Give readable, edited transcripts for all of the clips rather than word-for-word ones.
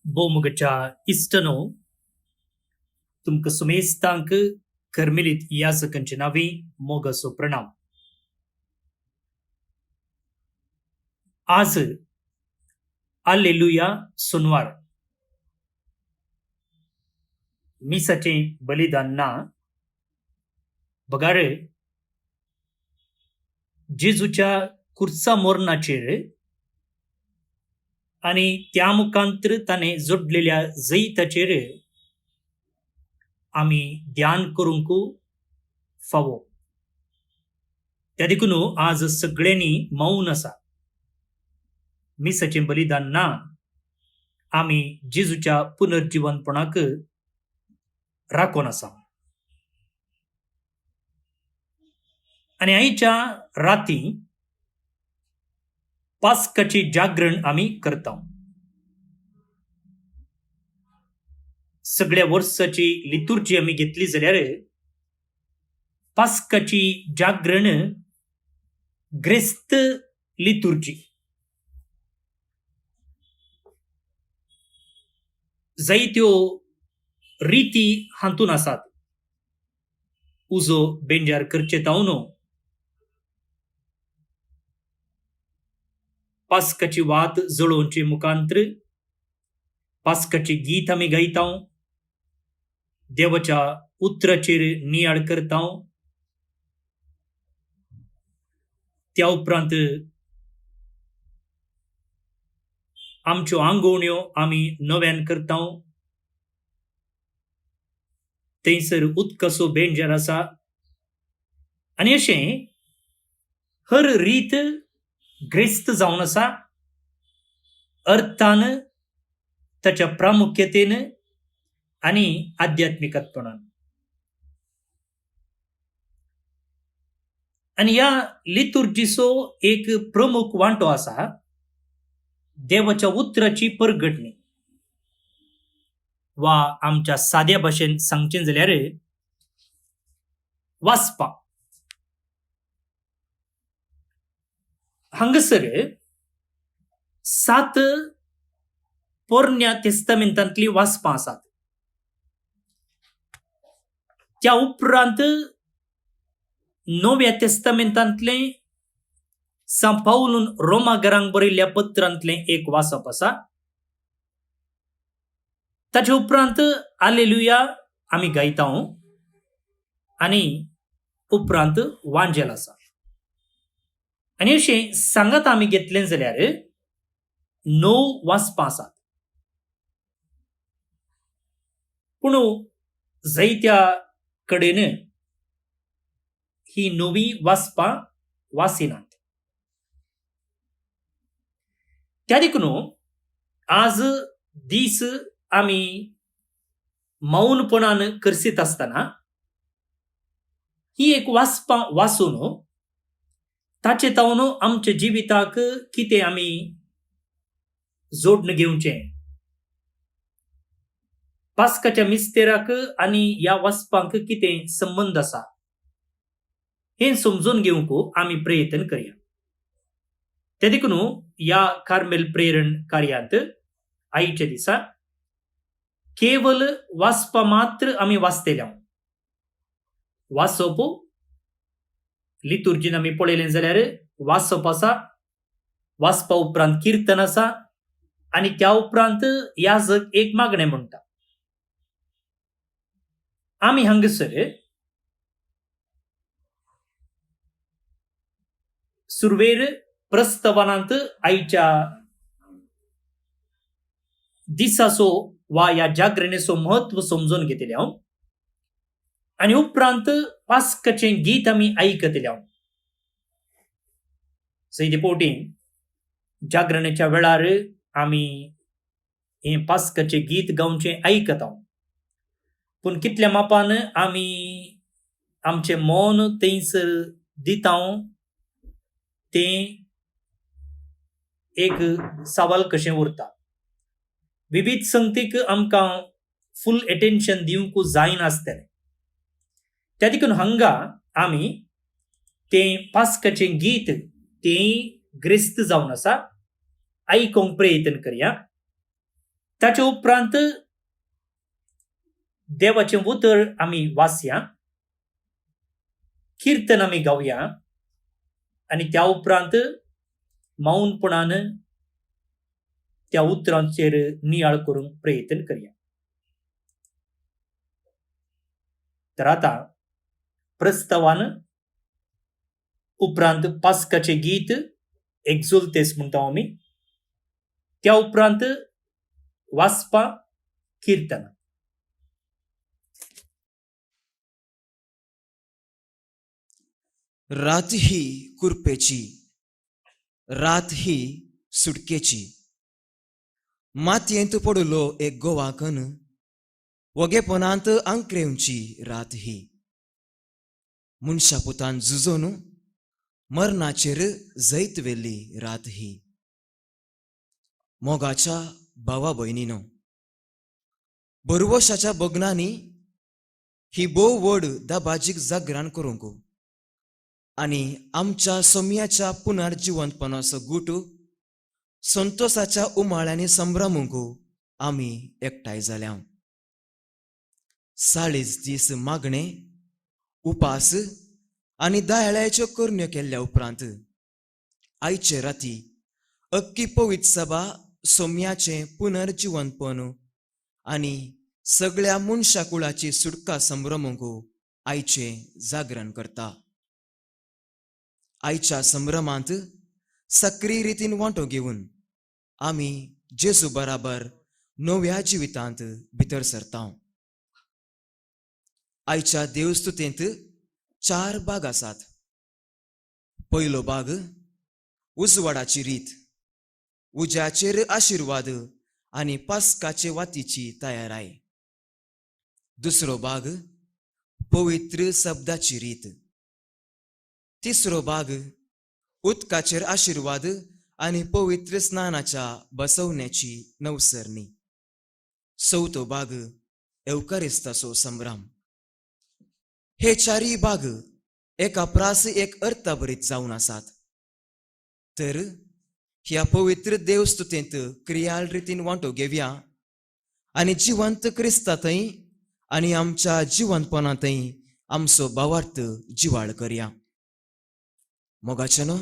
बोमुगच्या इष्टनो तुमक सुमेस्तांक कर्मिलित याजकांचे नावे मोगसो प्रणाम. आज alleluia सोनवार मिसाचे बलिदान ना बगारे जेजूच्या कुर्चा मोरणाचेर आणि त्या मुखांतर ताने जोडलेल्या जैताचेर आम्ही ध्यान करूंक फावो. त्या देखून आज सगळ्यांनी मौन आसा. मिसाचे बलिदान ना आम्ही जेजूच्या पुनर्जीवनपणाक राखून आसा. आणि आयच्या राती पास्काचे जागरण आम्ही करता. सगळ्या वर्साची लितुर्जी आम्ही घेतली जाल्यार पास्काची जागरण ग्रेस्त लितुर्जी. जायत्यो रीती हातून आसात. उजो बेंजार करचे तावनो पास्काची वात जळोवचे मुखांतर पास्काचे गीत आम्ही गायता. देवाच्या उतराचेर नियाळ करता. त्या उपरांत आमच्यो आंगवण्यो आम्ही नव्यान करता. थंयसर उदकाचो बेंजार आसा. आणि अशें हर रीत ग्रेस्त जावन आसा. अर्थान, ताच्या प्रामुख्यतेन आणि आध्यात्मिकपणान. आणि या लितुर्जीचो एक प्रमुख वांटो आसा देवाच्या उतराची परगटणी, वा आमच्या साध्या भाशेन सांगचें जाल्यार वाचपा. हांगासर 7 पोरण्या तेस्तामेंतांतली वाचपां आसात. त्या उपरांत नव्या तेस्तामेंतांतले सांत पाऊलून रोमागरांक बरयल्ल्या पत्रांतले एक वाचप आसा. ताचे उपरांत alleluia आम्ही गायता. आणि उपरांत वांजेल आसा. आणि अशें सांगत आम्ही घेतलें जाल्यार 9 वाचपां आसात. पूण जायत्या कडेन ही 9 वाचपां वाचिनात. त्या देखून आज दीस आम्ही मौनपणान करसीत आसतना ही एक वाचपां वाचून ताचे तावन आमच्या जिविताक कितें आमी जोडून घेवचें, पास्काच्या मिस्तेराक आनी ह्या वाचपांक कितें संबंध आसा हें समजून घेवंक आमी प्रयत्न करया. ते देखून ह्या कार्मेल प्रेरण कार्यांत आयच्या दिसा केवल वाचपा मात्र आमी वाचतले. वाचप लितुर्जीन आमी पळयलें जाल्यार वाचप आसा. वाचपा उपरांत कीर्तन आसा. आणि त्या उपरांत याजक एक मागणें म्हणटा. आमी हांगासर सुरवेर प्रस्तवानांत आयच्या दिसाचो वा या जागरणेचो महत्व समजून घेतले. आणि उपरांत पास्काचे गीत आम्ही ऐकतले. सैदी पोटी जागरणेच्या वेळार आम्ही हे पास्काचे गीत गावचे ऐकत. पूण कितल्या मापान आम्ही आमचे मौन थंयसर दिता तें एक सवाल कशें उरता. विविध संगतीक आमकां फुल अटेन्शन दिवंक जायनासतलें. त्या देखून हांगा आमी तें पास्काचें गीत तें ग्रेस्त जावन आसा आयकोंक प्रयत्न करया. ताचे उपरांत देवाचें उतर आमी वाचया, कीर्तन आमी गावया आणि त्या उपरांत मौनपणान त्या उतरांचेर नियाळ करूंक प्रयत्न करया. तर आता प्रस्तावान उपरांत पास्काचे गीत एक्झुल्तेस म्हणटा आमी, त्या उपरांत वाचपा कीर्तन. रात ही कुरपेची, रात ही सुटकेची, मातयेंत पडलो एक गोवाकन, वगेपणांत आंक्रेवची रात ही. मनशा पुतान झुजोन मरणाचेर जैत वेल्ली रात ही. मोगाच्या भावा भयणीनो, बरवशाच्या बगनांनी ही बोव व्हड दाबाजीक जागरान करूंक आनी आमच्या सोम्याच्या पुनर्जिवंतपणाचो गुट संतोषाच्या उमाळ्यांनी संभ्रमूंक आमी एकठांय जाल्या. 40 दीस मागणे, उपास आनी दयाळ्याच्यो करण्यो केल्ल्या उपरांत आयचे राती अख्खी पवित्र सभा सोम्याचे पुनर्जिवंतपण आनी सगळ्या मनशा कुळाची सुटका संभ्रमूंक आयचे जागरण करता. आयच्या संभ्रमांत सक्रीय रितीन वांटो घेवन आमी जेजू बराबर नव्या जिवितांत भितर सरता. आयच्या देवस्तुतेंत 4 भाग आसात. पयलो भाग उजवाडाची रीत, उज्याचेर आशिर्वाद आनी पास्काचे वातीची तयाराय. दुसरो भाग पवित्र शब्दाची रीत. तिसरो भाग उदकाचेर आशिर्वाद आनी पवित्र स्नानाच्या बसवण्याची नवसरणी. चवथो भाग एवकारिस्ताचो संभ्रम. हे 4 भाग एका प्रास एक अर्थाभरीत जावन आसात. तर ह्या पवित्र देवस्तुतेंत क्रियाळ रितीन वांटो घेवया आनी जिवंत क्रिस्तांतय आनी आमच्या जिवंतपणांतय आमचो भावार्थ जिवाळ करया. मोगाचेनो,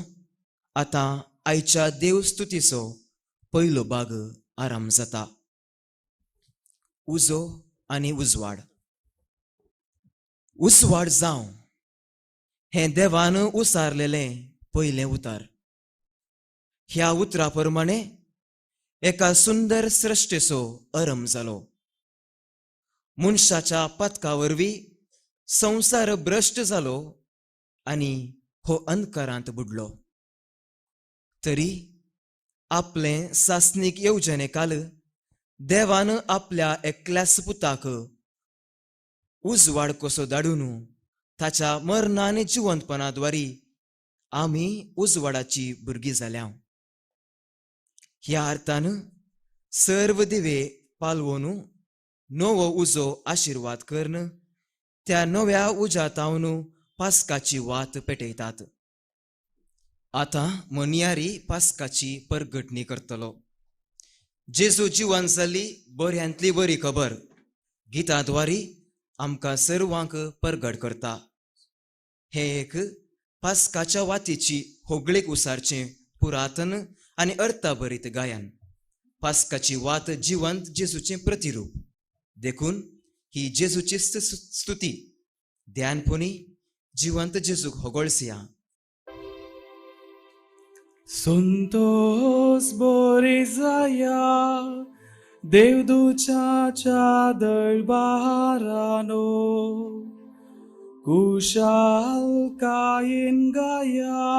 आतां आयच्या देवस्तुतीचो पयलो भाग आराम जाता. उजो आनी उजवाड. उसवाड जावं हें देवान उसारलेलें पयलें उतार. ह्या उतरा प्रमाणे एका सुंदर सृश्टेचो आरंभ जालो. मनशाच्या पातका वरवीं संवसार भ्रश्ट जालो आनी हो अंधकारांत बुडलो. तरी आपले सासनीक येवजणेकाल देवान आपल्या एकल्याच पुताक उजवाड कसो धाडून ताच्या मरणान जिवंतपणाद्वारी आमी उजवाडाची भुरगीं जाल्या. ह्या अर्थान सर्व दिवे पालवून नवो उजो आशिर्वाद करन त्या नव्या उजातावन पास्काची वात पेटयतात. आतां मनियारी पास्काची परगटणी करतलो. जेजू जिवंत जाल्ली बऱ्यांतली बरी खबर गितांद्वारी आमकां सर्वांक परगट करता. हे एक पास्काच्या वातीची होगळीक उसारचें पुरातन आनी अर्थाभरीत गायन. पास्काची वात जिवंत जेजूचें प्रतिरूप. देखून ही जेजूची स्तुती ध्यानपणी जिवंत जेजूक होगळसिया. संतोष बरे जाया देवदूताच्या दरबारानो, कुशाल कायेन गाया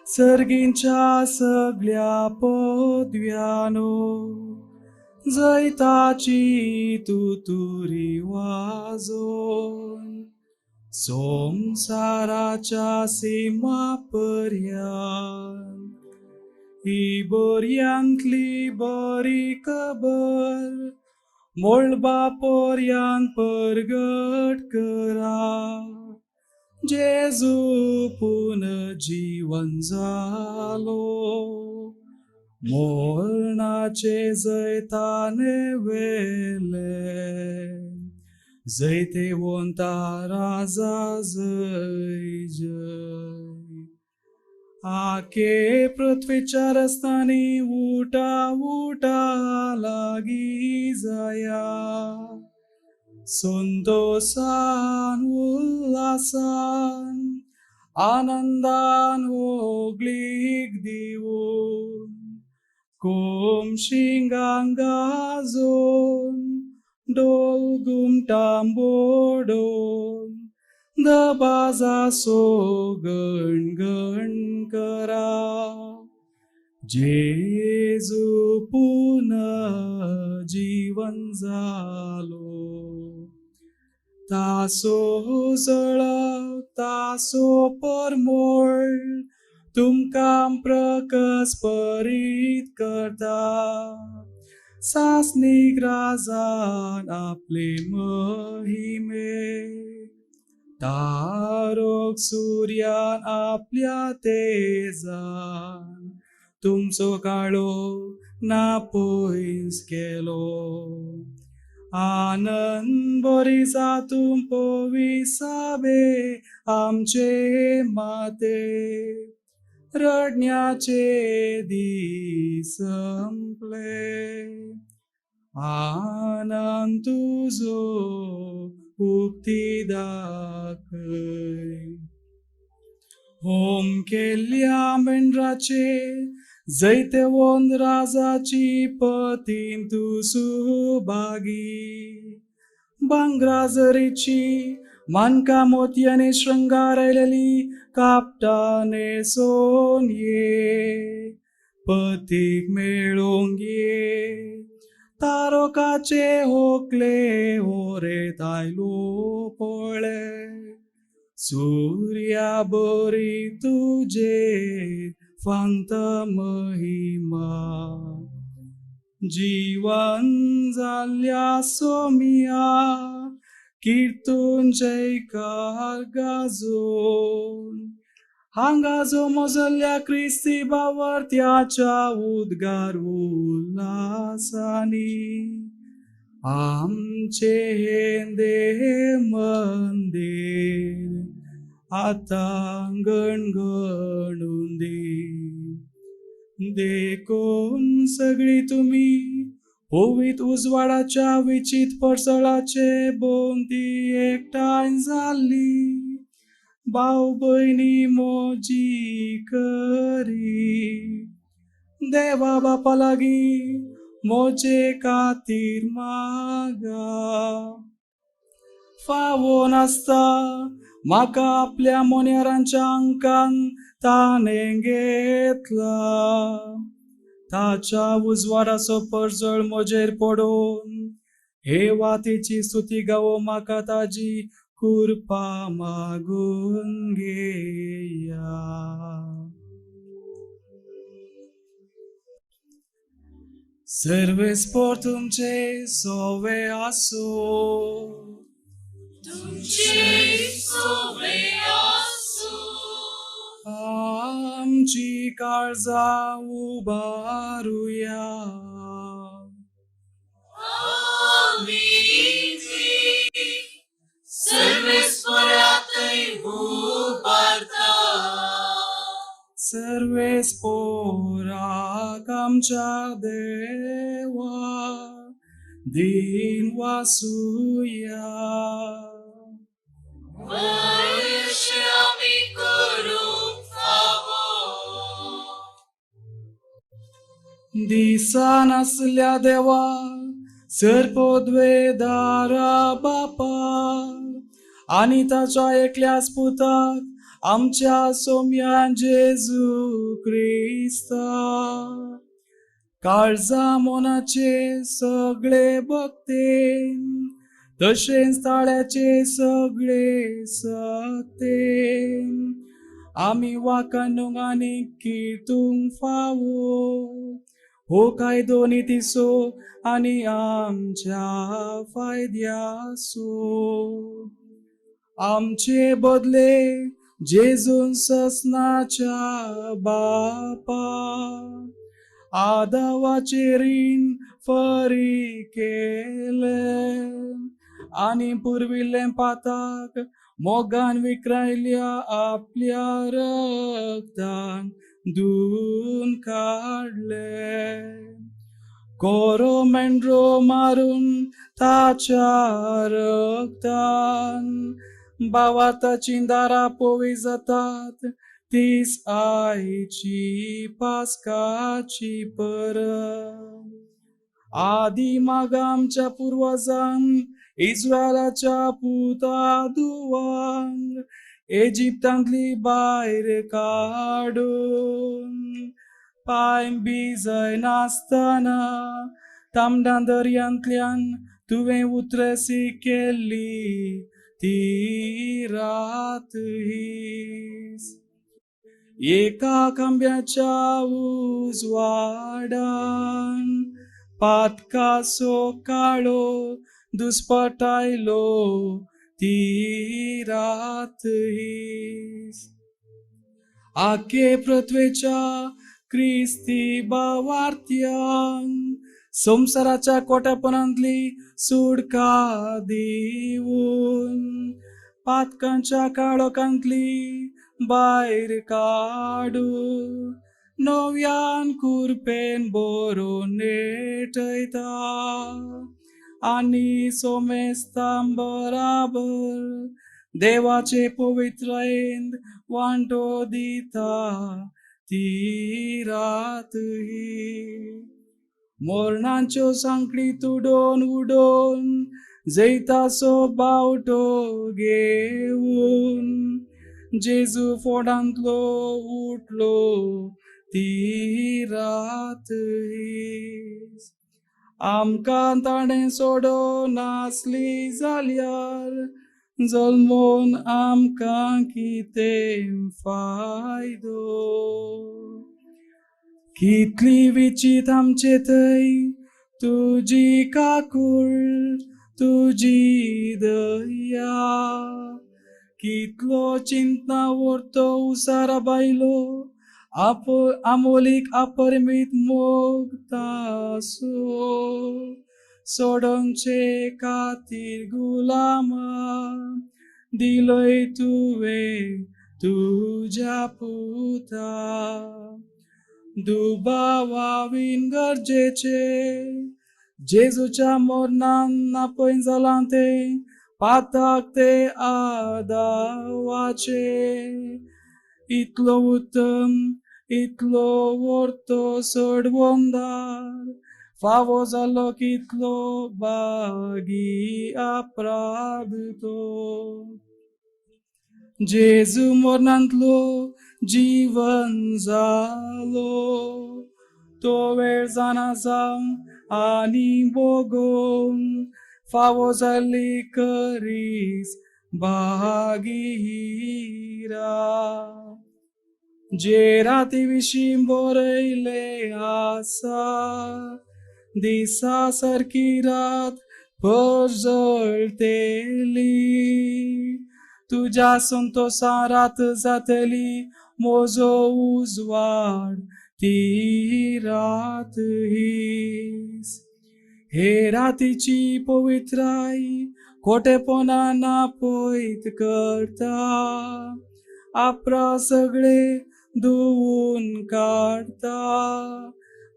सर्गींच्या सगळ्या पदव्यानो. जैताची तुतुरी वाजोन संसाराच्या सीमापर्यंत ही बऱ्यांतली बरी खबर मोळबापर्यंत परगट करा. जेजू पुनर्जीवन जालो, मोरणाचे जैताने वेले जैते वोंता राजा जय जय आके पृथ्वीच्या रस्त्यानी उठा उठा लागी जाया संतोषान उल्हासान आनंदान होगलीक दिवून कोम शिंगांग गाजोन डोल घुमटां बोडोन दबाजा सो गण गण करा जेजू पुनः जीवन जालो तासो जळक तासो परमोळ तुमकां प्रकस परीत करता सासनीक राजान आपले महिमे तारोक सूर्यान आपल्या तेजान तुमचो काळो नापोयस केलो आनंद बरी जातून पोविसाबे आमचे माते रडण्याचे दीस संपले आनंद तुझो उक्ती दाखय होम केल्ल्या मेंढराचे जैते वोंद राजाची पतीन तू सुभागी भांगरा जरीची मानका मोतयाने श्रंगारलेली कापटाने सोन ये पतीक मेळोंग ये तारोकाचे होकले होरेत आयलो पळे सूर्या बरी तुझे फांत महिमा जीवन जाल्ल्या सोमिया कीर्तन जयकार गाजोन हांगा जो मोजल्ल्या क्रिस्ती बावर्त्याच्या उद्गार उल्हासानी आमचे हेंदे मंदिर आता गणगणून देखून सगळी तुम्ही होवीत उजवाडाच्या विचित पडसळाचे बोंती एकठांय जाल्ली भाव भयणी मोजी करी देवा बापा लागी मोजे खातीर मागा फावो नासता म्हाका आपल्या मोन्यारांच्या अंकान ताणे घेतला ताच्या उजवाडाचो पडजळ म्हजेर पडोन हे वातीची स्तुती गावो म्हाका ताजी कृपा मागून घेया सर्वेस पोर तुमचे सोवे आसो आमची काळजा उबारूया सर्वेस पोराक आमच्या देवा दिन वासूया दिसा नसल्या देवा सर्पोद्वे दारा बापा आणि ताच्या एकल्याच पुताक आमच्या सोम्यान जेजू क्रिस्ता काळजा मोनाचे सगळे भक्ते तशेंच ताळ्याचे सगळे सकते आमी वाकानुंग आनी किर्तूंक फावो हो कायदो नितीसो आनी आमच्या फायद्यासो आमचे बदले जेजून ससनाच्या बापा आदावाचे रीण फरी केले आणि पुरविले पाताक मोगान विक्रायल्या आपल्या रक्तान धुवून काढले. कोरो मेंढरो मारून ताच्या रक्तान भावाताची दारा पोवी जातात. तीच आईची पास्काची परब. आदी माग आमच्या पूर्वजांक इस्रायलाच्या पुतादुवांक इजिप्तांतली भायर काडून पाय बिजय नासतना तामडा दर्यांतल्यान तुवें उतरसी केल्ली ती रात हीच. एका खांब्याच्या उजवाडान पातकासो काळो दुस्पटायलो ती रात हीच. आखे पृथ्वेच्या क्रिस्ती भावार्थ्यान संसाराच्या कोटापणांतली सुटका दिवून पातकांच्या काळोखांतली भायर काडू नव्यान कुरपेन बरोवन नेटयता आणि सोमेस्तां बराबर देवाचे पवित्रयेंत वांटो दिता ती रात ही. मोरणांच्यो सांखळी तुडोवन उडोवन जैतासो बावटो घेऊन जेजू फोडांतलो उठलो ती रात हीच. आमकां ताणें सोडोन नासली जाल्यार जल्मोन आमकां कितें फायदो. कितली विचित आमचे थंय तुजी काकूळ तुजी दया. कितलो चिंतना व्हरतो उसारा बायलो आमोलीक अपरिमीत मोग तासो सोडोंचे खातीर गुलामा दिलोय तुवें तुज्या पुता. दुबावावीन गरजेचे जेजूच्या मोरणान नापय जालां ते पाताक ते आदावाचे. इतलो उत्तम इतलो व्हरतो सोडवोंदार फावो जालो कितलो बागी अपराध तो. जेजू मोरणांतलो जीवन जालो तो वेळ जाना जावं आनी भोगोवंक फावो जाल्ली करीस बागी हिरा. जे राती विशीं बरयले आसा दिसा सारकी रात जळटेली. तुज्या संतोषा रात जातली मोजो उजवाड ती रात हीच. हे रातीची पवित्राई खोटेपणा नापयत करता. आपरा सगळे धुवून काढता.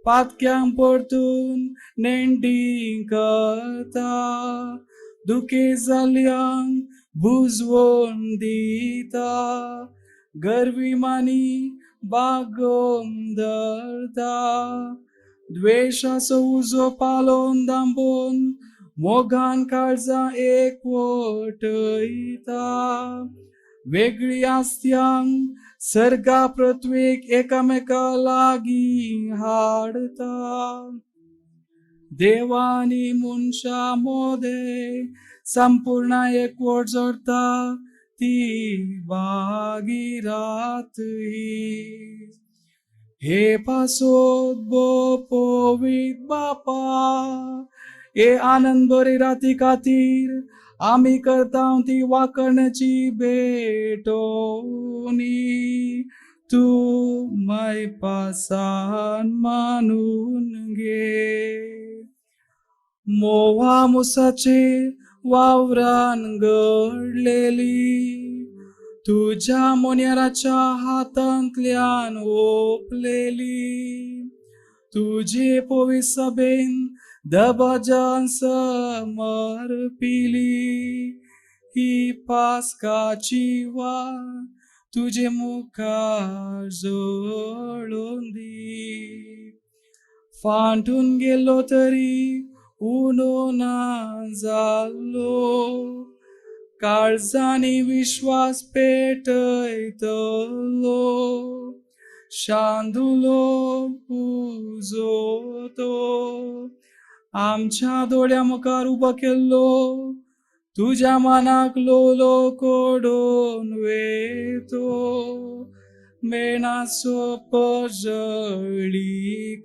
पातक्यांक परतून नेंडी करता. दुखे जाल्ल्यांक बुजवून दिता. गर्विमानी बागोवन धरता. द्वेषाचो उजो पालोवन दांबोवन मोगान काळजां एकवटयता. वेगळी आस्त्यांक सर्गा पृथ्वेक एकामेका लागीं हाडता. देवानी मनशा मोदे संपूर्ण एकवट जोडता ती बागी रात ही. हे पासोद बो पवित्र बापा ए आनंद बरी राती खातीर आमी करता ती वाकणची भेटोनी. तू माय पासान मानून घे. मोवा मुसाचे वावरान घडलेली तुझ्या मोन्याराच्या हातांतल्यान ओपलेली तुझे पोवी सभेन दबाजान समर्पिली ही पास्काची वाट तुझे मुखार जळोवन दी. फांटून गेलो तरी उनो ना जाल्लो काळजांनी विश्वास पेटयतलो शांदुलो उजो तो आमच्या दोळ्या मुखार उबो केल्लो तुझ्या मानाक लोलो कोडोन वेतो मेणाचो पजळी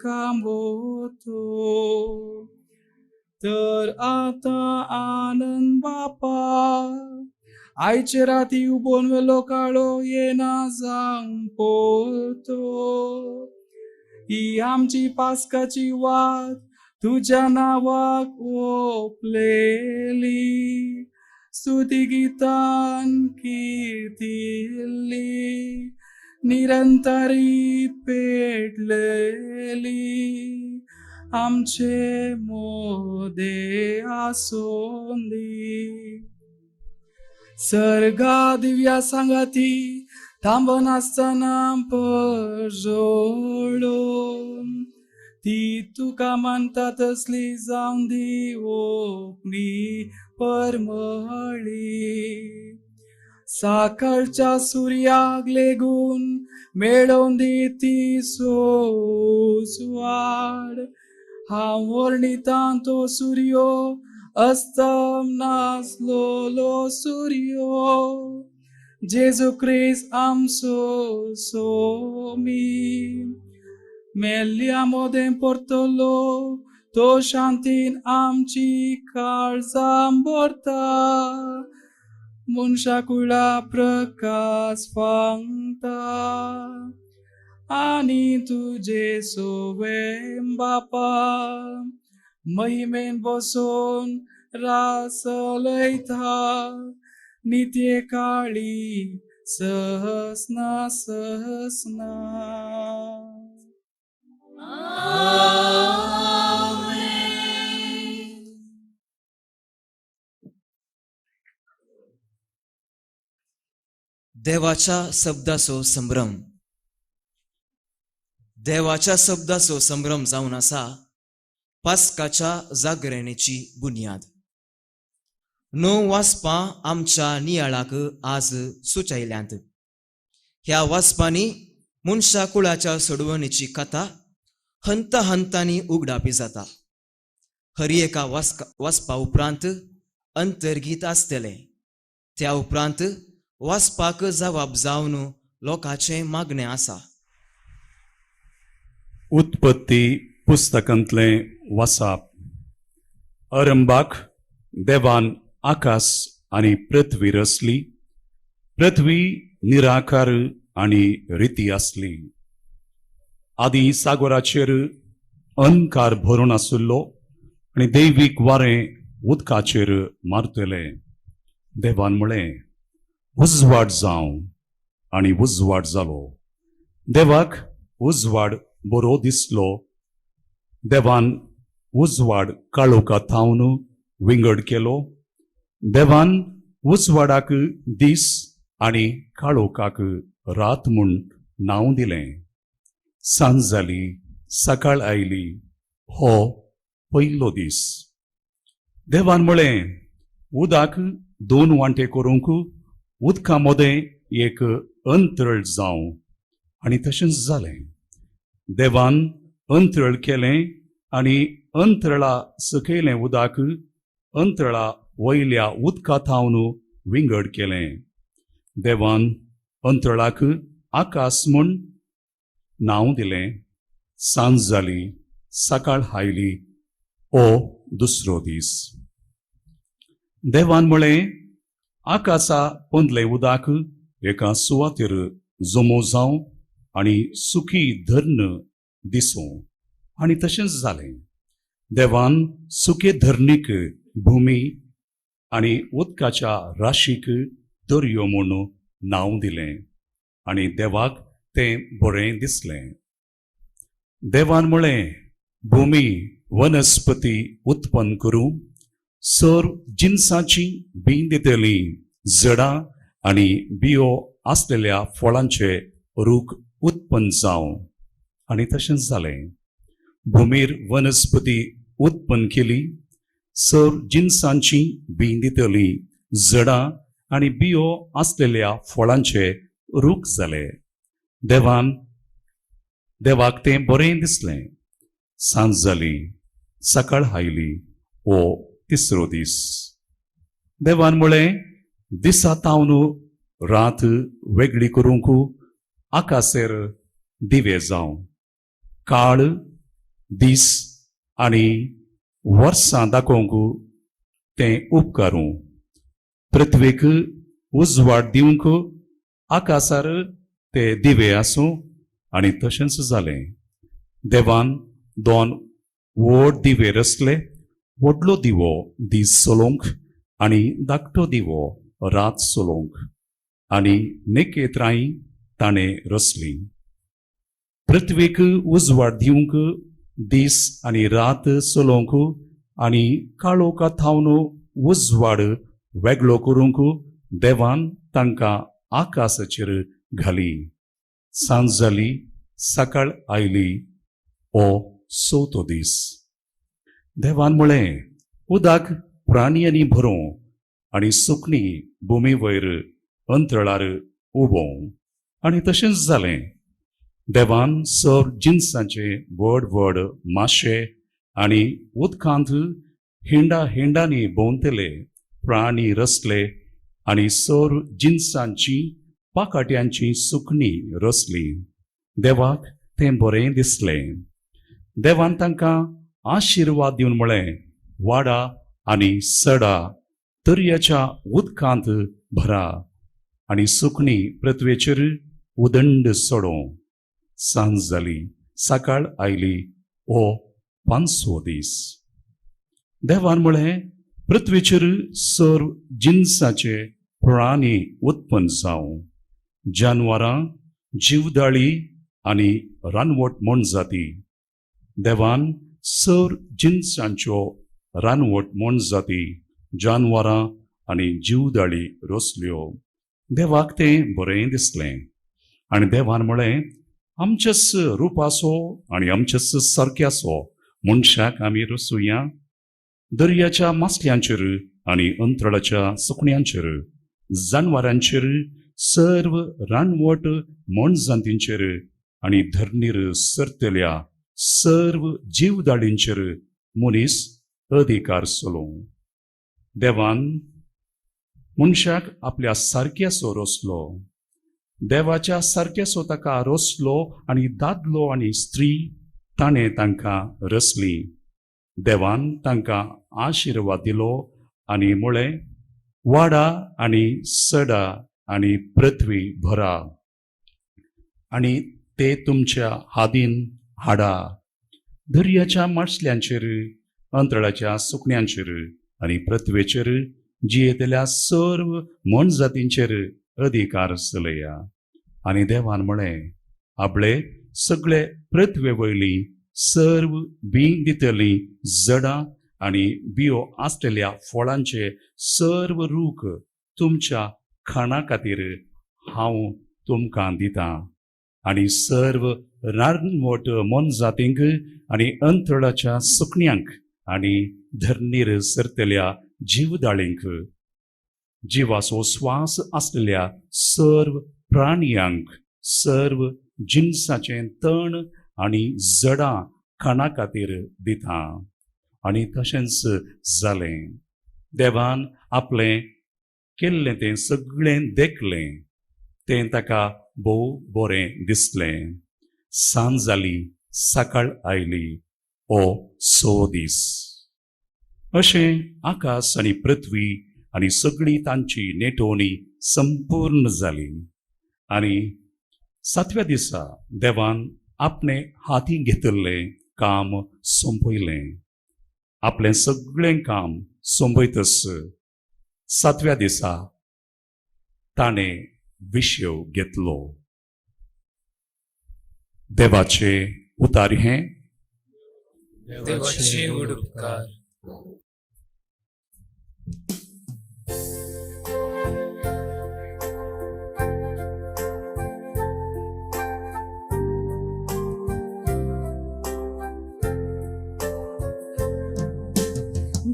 कांबोतो. तर आता आनंद बापा आयचे राती उबोन वेलो काळो येना जांग पोतो. ही आमची पास्काची वाट तुझ्या नावाक ओपलेली स्तुती गीतान कीर्तिल्ली निरंतरी पेटलेली आमचे मोदे आसोंदी. सर्गा दिव्या सांगाती थांबन आसतना पजळोन ती तुका मानता तसली जावं दी ओपणी परमळी. साखरच्या सूर्याक लेगून मेळोवन दी ती सोजवाड हांव वर्णितां तो सूर्यो अस्तम नासलोलो सूर्यो जेजू क्रिस्त आमचो सोमी. मेल्ल्या मोदें परतलो तो शांतीन आमची काळजां भरता मनशा कुळा प्रकाश फांगता आनी तुझे सोवें बापा महिमेन बसोन रासलयता नित्ये काळी सहस्ना सहस्ना. देवाच्या शब्दाचो संभ्रम. देवाच्या शब्दाचो संभ्रम जावन आसा पास्काच्या जागरणेची बुन्याद. 9 वासपां आमच्या नियाळाक आज सुचयल्यांत. ह्या वासपांनी मनशा कुळाच्या सोडवणेची कथा हंत हंतांनी उगडापी जाता. हरी एका वासपा उपरांत अंतर्गीत आसतले. त्या उपरांत वासपाक जबाब जावन लोकांचे मागणें आसा. उत्पत्ती पुस्तकांतले वाचप. अरंभाक देवान आकाश आनी पृथ्वी रचली. पृथ्वी निराकार आनी रिती आसली. आदी सागराचेर अंकार भरून आसुल्लो आनी दैवीक वारें उदकाचेर मारतले. देवान म्हळें उजवाड जावं आनी उजवाड जालो. देवाक उजवाड बरो दिसलो. देवान उजवाड काळोखा थावन विंगड केलो. देवान उजवाडाक दीस आनी काळोखाक रात म्हूण नांव दिलें. सांज जाली, सकाळ आयली, हो पयलो दीस. देवान म्हळें उदक 2 वांटे करूंक उदका मदें एक अंतरळ जावं आनी तशेंच जालें. देवान अंतरळ केलें आनी अंतरळा सकयलें उदक अंतरळा वयल्या उदका थावन विंगड केलें. देवान अंतरळाक आकाश म्हूण नांव दिलें. सांज जाली, सकाळ आयली, हो दुसरो दीस. देवान म्हळें आकाशा पंदलें उदक एका सुवातेर जमो जावं आनी सुखी धर्ण दिसूं. आनी तशेंच जालें. देवान सुखे धरणीक भुमी आनी उदकाच्या राशीक दर्यो म्हूण नांव दिलें. आनी देवाक तें बरें दिसलें. देवान म्हळें, भुमी वनस्पती उत्पन्न करूं, सर जिनसाची बीं दितलीं झाडां आनी बियो आसलेल्या फळांचे रूख उत्पन्न जावं. आनी तशेंच जालें. भुमीर वनस्पती उत्पन्न केली, सर जिनसांची बीं दितलीं झाडां आनी बियो आसलेल्या फळांचे रूख जाले. देवाक तें बरें दिसलें. सांज जाली, सकाळ आयली, ओ तिसरो दीस. देवान म्हळें, दिसा तावन रात वेगळी करूंक आकाशेर दिवे जावं. काळ, दीस आनी वर्सां दाखोवंक तें उपकारूं. पृथ्वीक उजवाड दिवंक आकाशार ते दिवे आसूं. आनी तशेंच जालें. देवान 2 व्हड दिवे रचले. व्हडलो दिवो दीस चलोवंक आनी धाकटो दिवो रात चलोवंक. आनी नेकेत्रांय ताणें रचलीं. पृथ्वीक उजवाड दिवंक दीस आनी रात चलोवंक आनी काळोखा थावन उजवाड वेगळो करूंक देवान तांकां आकाशाचेर घाली. सांज जाली, सकाळ आयली, ओ चवथो दीस. देवान म्हळें, उदक प्राणयांनी भरूं आनी सुकणी भुमी वयर अंतराळार उबोवं. आनी तशेंच जालें. देवान सर जिनसाचे व्हड व्हड माशे आनी उदकांत हिंडांनी भोंवतले प्राणी रचले आनी सर जिनसांची पाकाट्यांची सुकणी रचली. देवाक तें बरें दिसलें. देवान तांकां आशिर्वाद दिवन म्हळें, वाडा आनी सडा, दर्याच्या उदकांत भरा आनी सुकणी पृथ्वेचेर उदंड सोडों. सांज जाली, सकाळ आयली, ओ 5वो दीस. देवान म्हळें, पृथ्वेचेर सर जिनसाचे प्राणी उत्पन्न जावं. जानवरां, जीवदाळी आनी रानवट म्हण जाती. देवान सर जिनसांच्यो रानवट म्हण जाती, जानवरां आनी जीवदाळी रचल्यो. देवाक तें बरें दिसलें. आनी देवान म्हळें, आमच्याच रुपाचो आनी आमच्याच सारक्याचो मनशाक आमी रचुया. दर्याच्या मासल्यांचेर आनी अंतराळाच्या सुकण्यांचेर, जानवरांचेर, सर्व रानवट मनजातींचेर आनी धरणीर सरतल्या सर्व जीवदाळींचेर मनीस अधिकार चलोवं. देवान मनशाक आपल्या सारक्याचो रचलो. देवाच्या सारक्याचो ताका रचलो आनी दादलो आनी स्त्री ताणें तांकां रचली. देवान तांकां आशिर्वाद दिलो आनी म्हळें, वाडा आनी सडा आनी पृथ्वी भरा आनी ते तुमच्या हातीन हाडा. दर्याच्या मासल्यांचेर, अंतराळाच्या सुकण्यांचेर आनी पृथ्वेचेर जियेतल्या सर्व मनजातींचेर अधिकार चलया. आनी देवान म्हळें, आपले सगळे पृथ्वे वयली सर्व बीं दितलीं झाडां आनी बियो आसलेल्या फळांचे सर्व रूख तुमच्या खाणा खातीर हांव तुमकां दितां. आनी सर्व रानवट मनजातींक आनी अंतराळाच्या सुकण्यांक आनी धरणीर सरतल्या जीवदाळींक, जिवाचो स्वास आसलेल्या सर्व प्राणयांक, सर्व जिनसाचें तण आनी झाडां खाणा खातीर दितां. आनी तशेंच जालें. देवान आपलें केल्लें तें सगळें देखलें. तें ताका भोव बरें दिसलें. सांज जाली, सकाळ आयली, ओ 6वो दीस. अशें आकाश आनी पृथ्वी आनी सगळी तांची नेटोवणी संपूर्ण जाली. आनी 7व्या दिसा देवान आपणे हाती घेतिल्लें काम संपयलें. आपलें सगळें काम संपयतस 7व्या दिसा ताणें विश्व घेतलो. देवाचे उतार हे देवाचे उपकार.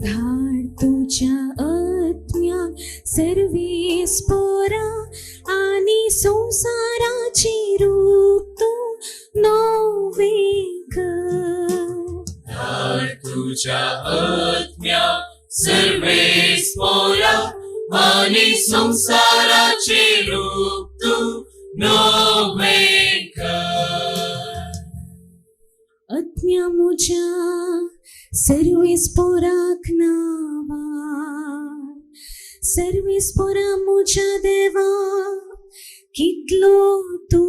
धाड तुझ्या आत्म्याक सर्वेस पोरा आणि संसाराची रूप तू नवे कर. तुझ्या आत्म्या सर्वेस पोरा आणि संसाराचे रूप तू नवे कर. आत्म्या मुझ्या सर्वेस पोराक नावा, सर्वेस पोरा मुझ्या देवा कितलो तू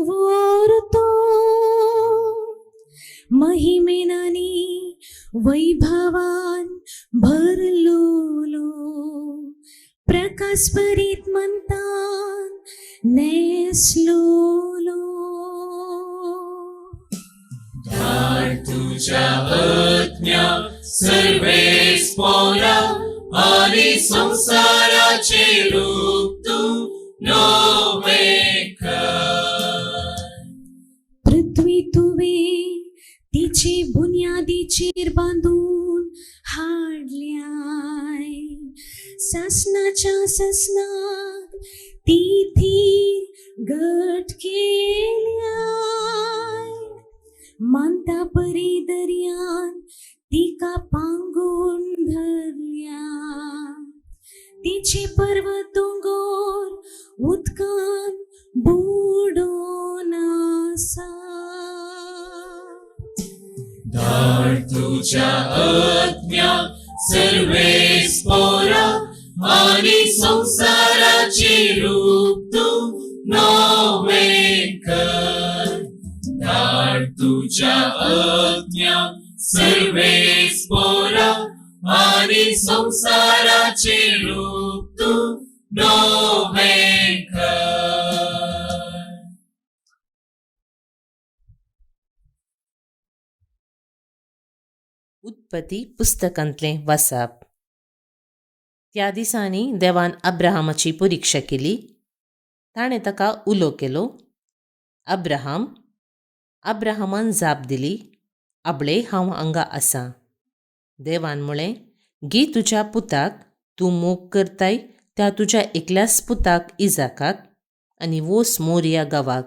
वरतो. महिमेन आनी वैभवान भरलोलो, प्रकाश भरीत म्हणतान नेसलोलो. तुझ्या आत्म्या सर्वेस पोरा आणि संसाराचे रूप तू नवे कर. पृथ्वी तुवे तिचे बुनियादीचेर बांधून हाडल्याय. ससनाच्या ससनाक ती थीर घट केल्याय. मानता परी दर्यान तिका पांगून धरल्या. तिचे पर्वत दोंगर उदकान बुडोन आसा. तुझ्या आत्म्या सर्वेस पोरा आणि संसाराचे रूप तू नवे कर. तुझ्या आज्ञा सर्वेस पोरा आणि संसाराचे रूप तू नवे कर. उत्पत्ती पुस्तकांतलें वाचप. त्या दिसांनी देवान अब्राहमाची परिक्षा केली. ताणें ताका उलो केलो, अब्राहम. अब्राहमान जाप दिली, आबळे हांव हांगा आसां. देवान म्हळें, गी तुज्या पुताक, तूं मोग करताय त्या तुज्या एकल्याच पुताक इजाकाक, आनी वोस मोरिया गांवाक.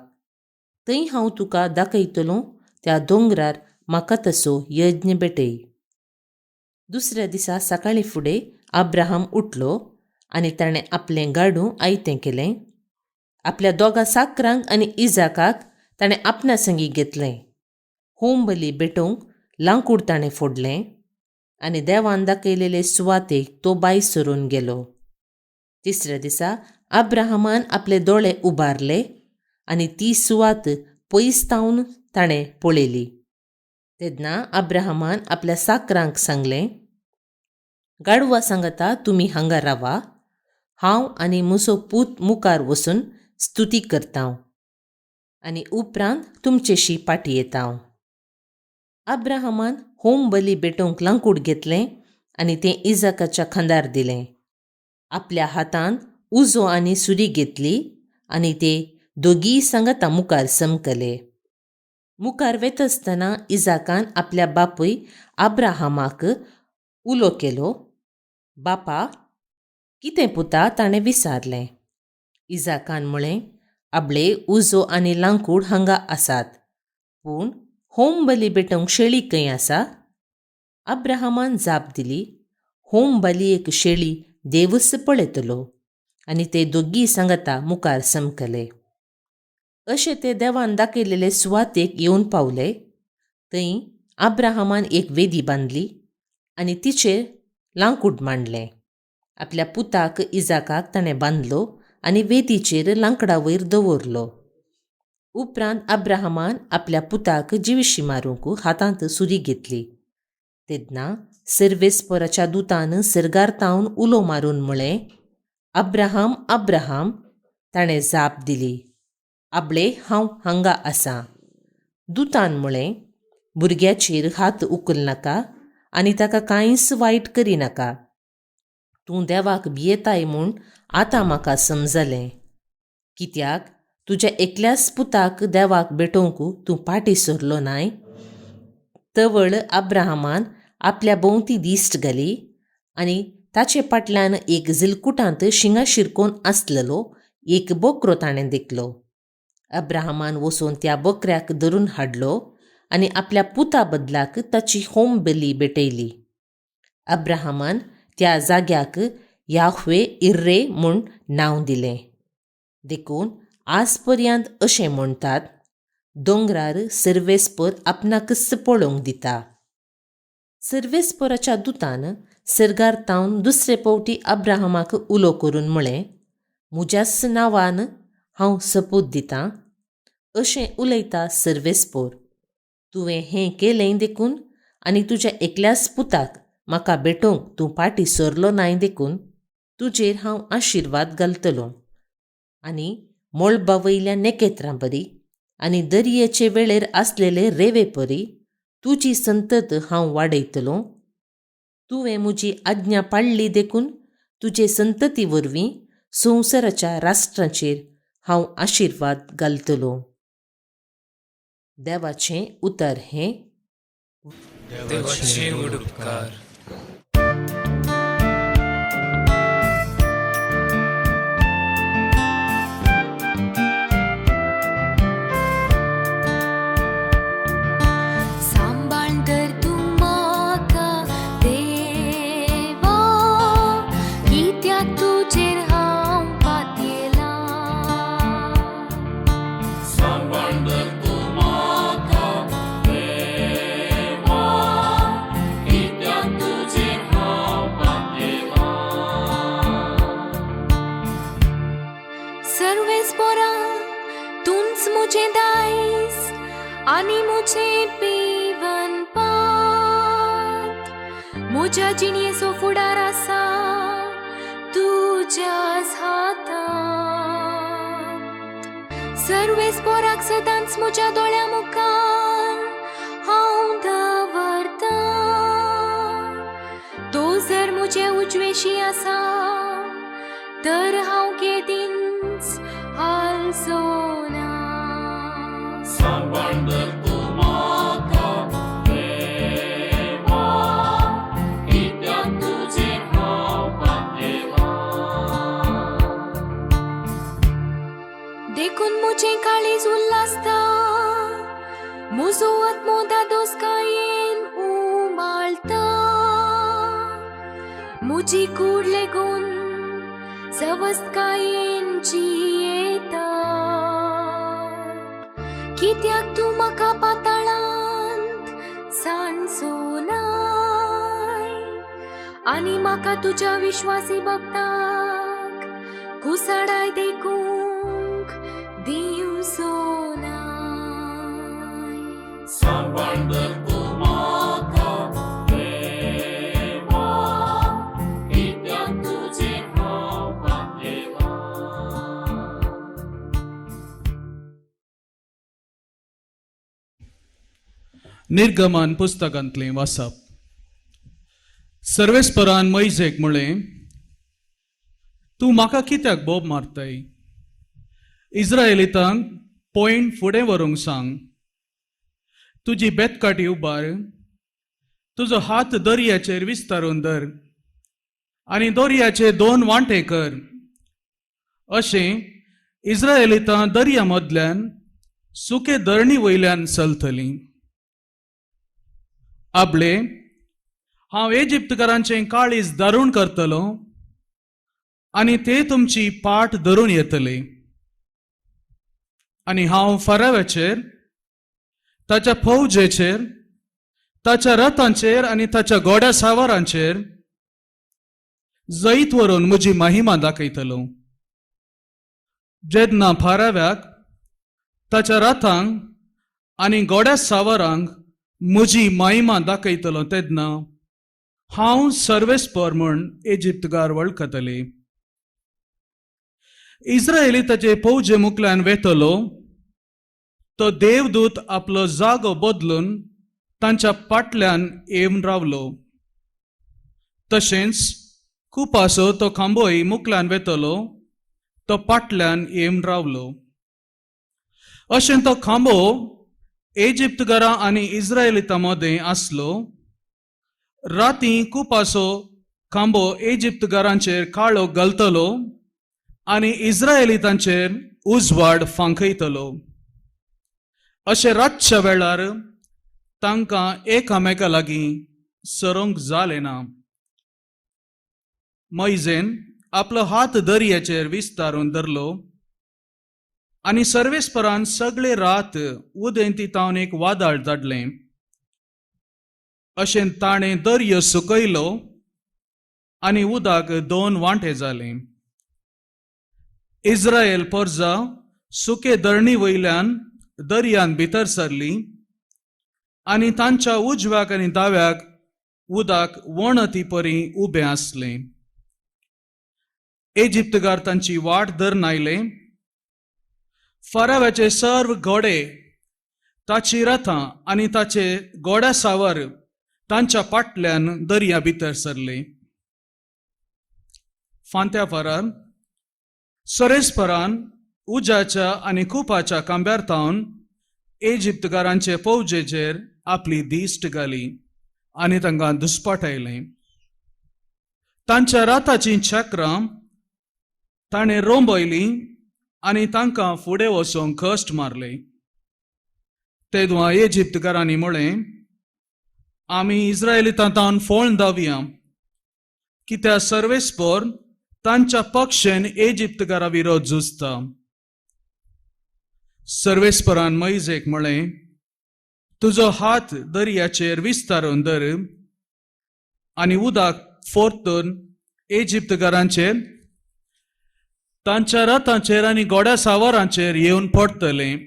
थंय हांव तुका दाखयतलों त्या दोंगरार म्हाका तसो यज्ञ भेटय. दुसऱ्या दिसा सकाळीं फुडें अब्राहम उठलो आनी ताणें आपलें गाडूं आयतें केलें. आपल्या दोगा साकरांक आनी इजाकाक ताणें आपणा संगी घेतलें. होम बली भेटोवंक लांकूड ताणें फोडलें आनी देवान दाखयलेले सुवातेक तो भायर सरून गेलो. तिसऱ्या दिसा अब्राहमान आपले दोळे उबारले आनी ती सुवात पयस तावन ताणें पळयली. तेन्ना अब्राहमान आपल्या साकरांक सांगलें, गाडवा सांगता तुमी हांगा रावा, हांव आनी म्हजो पूत मुखार वचून स्तुती करतां आनी उपरांत तुमचेशी पाटी येतां. अब्राहमान होम बली भेटोवंक लांकूड घेतलें आनी तें इजाकाच्या खांदार दिलें. आपल्या हातान उजो आनी सुरी घेतली आनी ते दोगीय सांगता मुखार समकले. मुखार वेतसतना इजाकान आपल्या बापूय अब्राहमाक उलो केलो, बापा. कितें पुता ताणें विचारलें. इजाकान म्हळें, आबळे उजो आनी लांकूड हांगा आसात, पूण होम बली भेटोवंक शेळी खंय आसा? अब्राहमान जाप दिली, होम बलयेक शेळी देवच पळयतलो. आनी ते दोगीय सांगता मुखार समकले. अशें ते देवान दाखयलेले सुवातेक येवन पावले. थंय अब्राहमान एक वेदी बांदली आनी तिचेर लांकूड मांडलें. आपल्या पुताक इजाकाक ताणें बांदलो आनी वेदीचेर लांकडा वयर दवरलो. उपरांत अब्राहमान आपल्या पुताक जिविशी मारूंक हातांत सुरी घेतली. तेन्ना सर्वेस्पराच्या दुतान सर्गार तावन उलो मारून म्हळें, अब्राहम, अब्राहम. ताणें जाप दिली, आबळे, हांव हांगा आसां. दुतान म्हळें, भुरग्याचेर हात उखल नाका आनी ताका कांयच वायट करिनाका. तूं देवाक भियेताय म्हूण आतां म्हाका समजलें. कित्याक तुज्या एकल्याच पुताक देवाक भेटोवंक तूं फाटीं सरलो नाय. तवळ अब्राहमान आपल्या भोंवती दिश्ट घाली आनी ताचे फाटल्यान एक जिलकुटांत शिंगा शिरकोवन आसलेलो एक बोकरो ताणें देखलो. अब्राहमान वचून त्या बोकऱ्याक धरून हाडलो आनी आपल्या पुता बदलाक ताची होम बली भेटयली. अब्राहमान त्या जाग्याक याह्वे इर्रे म्हूण नांव दिलें. देखून आज पर्यंत अशें म्हणटात, दोंगरार सर्वेस्पर आपणाकच पळोवंक दिता. सर्वेस्पराच्या दुतान सर्गार तावन दुसरे फावटी अब्राहमाक उलो करून म्हळें, म्हज्याच नांवान हांव सपूत दितां. अशें उलयता सर्वेस्पर, तुवें हें केलें देखून आनी तुज्या एकल्याच पुताक म्हाका भेटोवंक तूं फाटीं सरलो नाय देखून तुजेर हांव आशिर्वाद घालतलों. आनी मोळबा वयल्या नेकेत्रां परी आनी दर्येचे वेळेर आसलेले रेवे परी तुजी संतत हांव वाडयतलों. तुवें म्हजी आज्ञा पाळ्ळी देखून तुजे संतती वरवीं संवसाराच्या राष्ट्रांचेर हांव आशिर्वाद घालतलों. देवाचें उतर हें, देवाचे उपकार. सांबाळ तर तूं म्हाका देवा, कित्याक तुजेर हांव पातयेलां. सर्वेस्परा तूंच मुजें दायज आनी मुजें पिवन पात. म्हज्या जिणेचो फुडार आसा तुज्याच हातांत. सर्वेस्पराक सदांच म्हज्या दोळ्या मुखार हांव दवरतां. तो जर म्हजे उजवेशी आसा तर हांव केदींच हालचो ना. देखून म्हजें काळीज उल्हासता, म्हजो आत्मो दादोसकायेन उमाळटा. म्हजी कूड लेगून सवस्तकायेन जियेता. कित्याक तूं म्हाका पाताळांत सांडचो नाय आनी म्हाका तुज्या विश्वासी भक्ताक कुसाडाय देखूंक दिवचो नाय. निर्गमन पुस्तकांतलें वाचप. सर्वेस्परान मैजेक म्हळें, तूं म्हाका कित्याक बोब मारताय? इस्रायेलीतांक पॉयंट फुडें व्हरूंक सांग. तुजी बेतकाटी उबार, तुजो हात दर्याचेर विस्तारून धर आनी दर्याचे 2 वांटे कर. अशें इस्रायेलीतां दर्या मदल्यान सुके धरणी वयल्यान चलतलीं. आबळे, हांव इजिप्तकारांचें काळीज दारूण करतलों आनी ते तुमची पाट धरून येतले. आनी हांव फरावाचेर, ताच्या फौजेचेर, ताच्या रथांचेर आनी ताच्या घोड्या सावरांचेर जैत व्हरून म्हजी महिमा दाखयतलो. जेन्ना फाराव्याक ताच्या रथांक आनी गोड्या सावरांक म्हजी महिमा दाखयतलो तेन्ना हांव सर्वेस्पर म्हूण इजिप्तकार वळखतले. इस्रायली ताचे फौजे मुखल्यान वेतलो. तो देवदूत आपलो जागो बदलून तांच्या फाटल्यान येवन रावलो. तशेंच खुपासो तो खांबोय मुखल्यान वेतलो. तो फाटल्यान येवन रावलो. अशें तो खांबो इजिप्तकारां आनी इस्रायलितां मदें आसलो. राती खुपासो खांबो इजिप्तकारांचेर काळो घालतलो आनी इस्रायलितांचेर उजवाड फांकयतलो. अशें रातच्या वेळार तांकां एकामेका लागीं सरोंक जालें ना. मोइजेन आपलो हात दर्याचेर विस्तारून धरलो आनी सर्वेस्परान सगळे रात उदेंती तावन एक वादळ धाडलें. अशें ताणें दर्यो सुकयलो आनी उदक 2 वांटे जालें. इस्रायल परजा सुके धरणी वयल्यान दर्यान भितर सरली आनी तांच्या उजव्याक आनी दाव्याक उदक वणती परी उबें आसलें. इजिप्तकार तांची वाट धरून आयले. फारावाचे सर्व घोडे, ताची रथां आनी ताचे घोड्या सावर तांच्या फाटल्यान दर्या भितर सरले. फांत्या फारार सर्वेस्परान उजाच्या आनी खुपाच्या खांब्यार थावन इजिप्तकारांचे फौजेचेर आपली दिश्ट घाली आनी तांकां दुस्पाटायलें. तांच्या रथाची चक्रां ताणें रोंबयलीं आनी तांकां फुडें वचोंक कश्ट मारले. तेदुआ इजिप्तकारांनी म्हळें, आमी इस्रायलितां तावन फोळून धांवया, कित्याक सर्वेस्पर तांच्या पक्षेन इजिप्तकारा विरोध झुजता. सर्वेस्परान मोइजेक म्हळें, तुजो हात दर्याचेर विस्तारून धर आनी उदक फोर्तून इजिप्तकारांचेर, तांच्या रथांचेर आनी घोड्या सावरांचेर येवन पडटलें.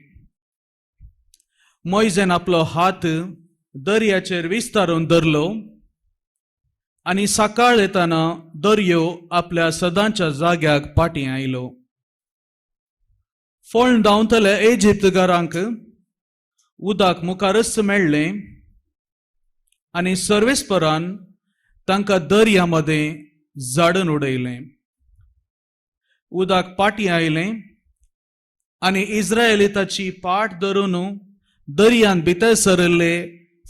मोइजेन आपलो हात दर्याचेर विस्तारून धरलो आनी सकाळ येताना दर्यो आपल्या सदांच्या जाग्याक फाटीं आयलो. फोळून धांवतल्या इजिप्तकारांक उदक मुखारच मेळ्ळें आनी सर्वेस्परान तांकां दर्या मदें झाडून उडयलें. उदक फाटीं आयलें आनी इस्रायलिताची फाट धरून दर्यान भितर सरले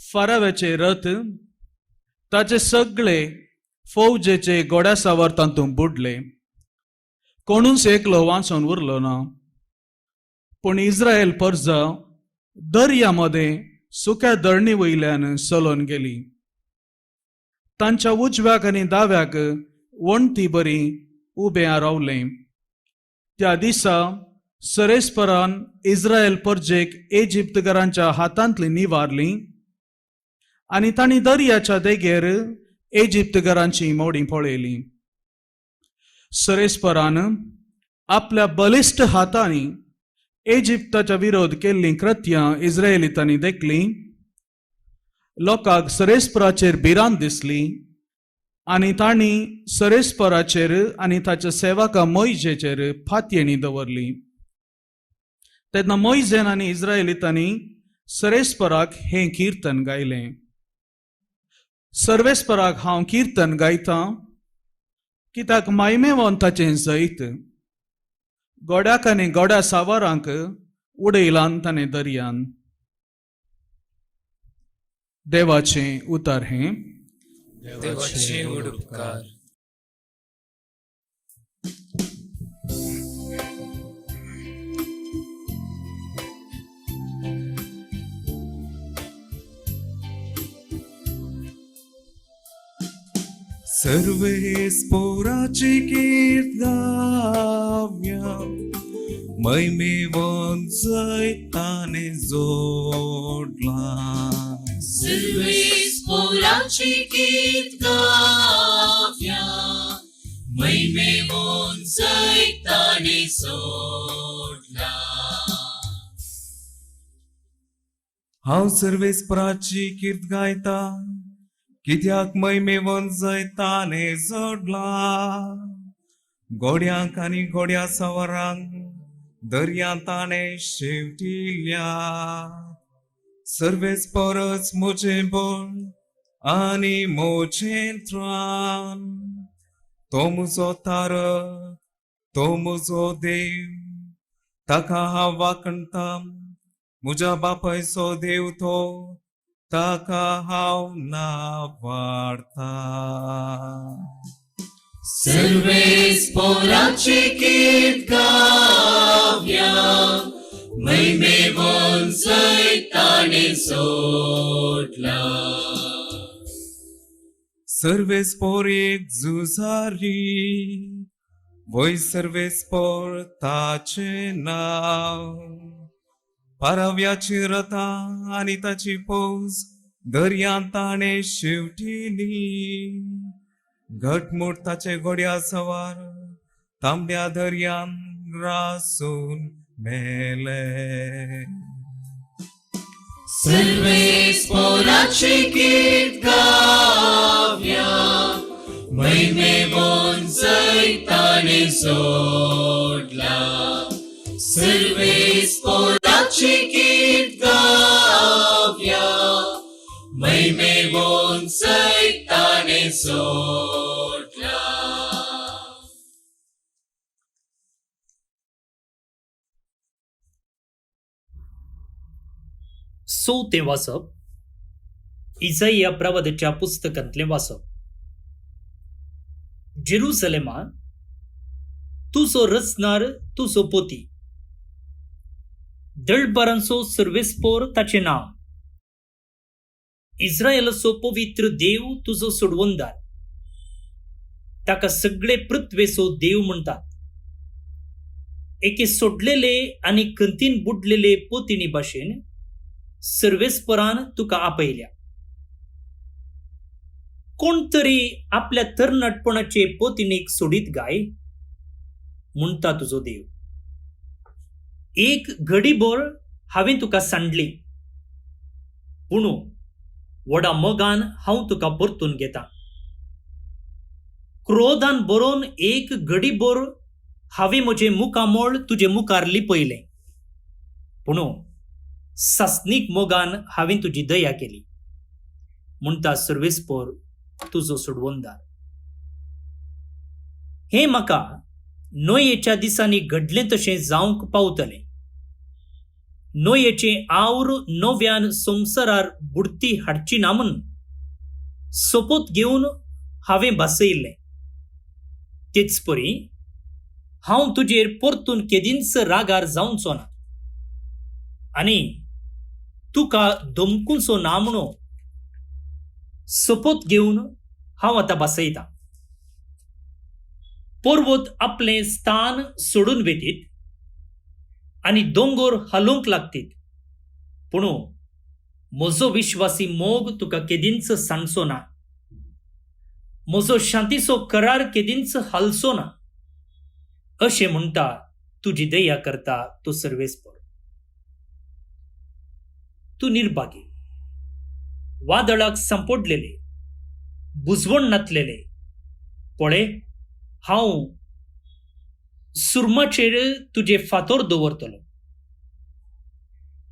फारावाचे रथ, ताचे सगळे फौजेचे घोड्या सावर तातूंत बुडले. कोणूच एकलो वाचून उरलो ना. पूण इस्रायल परजा दर्या मदें सुक्या धरणी वयल्यान चलोन गेली. तांच्या उजव्याक आनी दाव्याक वणटी बरी उबें रावलें. त्या दिसा सर्वेस्परान इस्रायल परजेक इजिप्तकारांच्या हातांतली निवारली आनी तांणी दर्याच्या देगेर इजिप्तकारांची मोडी पळयली. सर्वेस्परान आपल्या बलिश्ट हातांनी इजिप्ताच्या विरोध केल्लीं कृत्यां इस्रायलितांनी देखलीं. लोकांक सर्वेस्पराचेर भिरांत दिसली आनी तांणी सर्वेस्पराचेर आनी ताच्या सेवका मोइजेचेर फातयेणी दवरली. तेन्ना मोइजेन आनी इस्रायलितांनी सर्वेस्पराक हें किर्तन गायलें. सर्वेस्पराक हांव किर्तन गायतां, कित्याक महिमेवंताचें जैत घोड्याक आनी घोड्या सावरांक उडयलां ताणें दर्यान. देवाचें उतर हें. देवाचे उपकार. सर्वेस्पराचे कीर्त गावया, महिमेवंत जैताने जोडला. सर्वेस्पराचे गीत गावया, महिमेवंत जैताने सोडला. हांव सर्वेस्पराची कीर्त गायता कित्याक मैमेवन जय ताने जोडला गोड्यांक आनी गोड्या सवारांक दर्या ताणे शेवटिल्या सर्वेस्परच मोचे बोल आनी मोचे त्राण तो म्हजो तारक तो म्हजो देव ताका हांव वाखणटा म्हज्या बापायचो देव तो ताका हांव नावाडटा सर्वेस्पराची कीर्त गावया मैमेवन जय ताणे जोडला सर्वेस्पोर एक जुजारी वय सर्वेस्पोर ताचे नाव पाराव्याची रथा आनी ताची फौज दर्यांत ताणे शेवटिली घटमूट ताचे घोड्या सवार तांबड्या दर्यान रासून मेले सर्वेस्पराची कीर्त गावया मैमेवन जय ताणे जोडला सर्वेस्पराची कीर्त गावया मैमेवन जय ताणे जोडला ते वाचप इसाइया प्रवादच्या पुस्तकांतले वाचप. जेरुसलेमा तुजो रचणार तुजो पोती दळपरांचो सर्वेस्पोर ताचे नाव इस्रायेलाचो पवित्र देव तुजो सोडवंदार ताका सगळे पृथ्वेचो देव म्हणटात. एके सोडलेले आनी कंतीन बुडलेले पोतिनी भाशेन सर्वेस्परान तुका आपयल्या. कोण तरी आपल्या तरणाटपणाचे पोतिनीक सोडीत गाय म्हणटा तुजो देव. एक घडीभर हांवें तुका सांडली पूण व्हडा मोगान हांव तुका परतून घेता. क्रोधान बरोवन एक घडीभर हांवें म्हजें मुखामोळ तुजे मुखार लिपयलें पूण सासनीक मोगान हांवें तुजी दया केली म्हणटा सर्वेस्पोर तुजो सोडवंदार. हें म्हाका नोयेच्या दिसांनी घडलें तशें जावंक पावतलें. नोयेचें आवर नव्यान संवसारार बुडती हाडची ना म्हूण सोपोत घेवन हांवें भासयल्लें. तेच परी हांव तुजेर परतून केदींच रागार जावचो ना आनी तुका धमकुचो ना म्हणून सोपोत घेवन हांव आतां भासयता. पर्वत आपलें स्थान सोडून वेतीत आनी दोंगर हालूंक लागतीत पूण म्हजो विश्वासी मोग तुका केदींच सांडचो ना. म्हजो शांतीचो करार केदींच हालचो ना अशें म्हणटा तुजी दया करता तो सर्वेस्पर. तूं निर्भागी वादळाक सांपडलेले बुजवण नातलेले पळय हांव सुरमाचेर तुजे फातर दवरतलो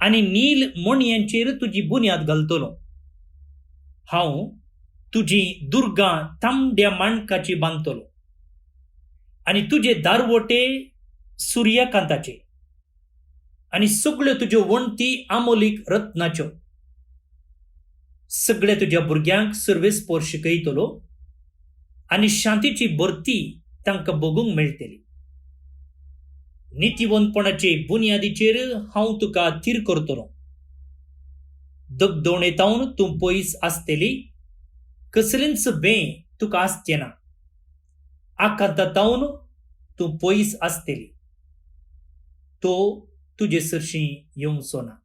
आनी नील मणयांचेर तुजी बुन्याद घालतलो. हांव तुजी दुर्गां तांबड्या माणकाची बांदतलो आनी तुजे दारवटे सुर्यकांताचे आनी सगळ्यो तुज्यो वणटी आमोलीक रत्नाच्यो. सगळ्या तुज्या भुरग्यांक सर्वेस्पोर शिकयतलो आनी शांतीची बर्ती तांकां बगूंक मेळटली. नितीवंतपणाचे बुन्यादीचेर हांव तुका थीर करतलो. दगदोणेतावन तूं पयस आसतली कसलेंच बें तुका आसचें ना. आकांतातावन तूं पयस आसतली तो तुजे सरशीं येवचो ना.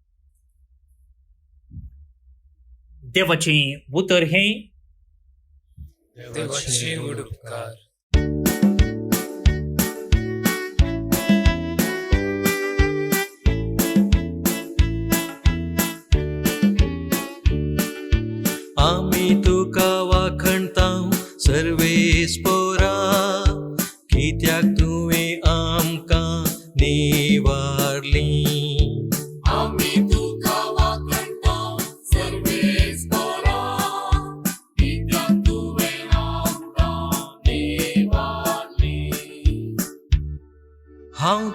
देवाचें उतर हें देवाचे उडुपकार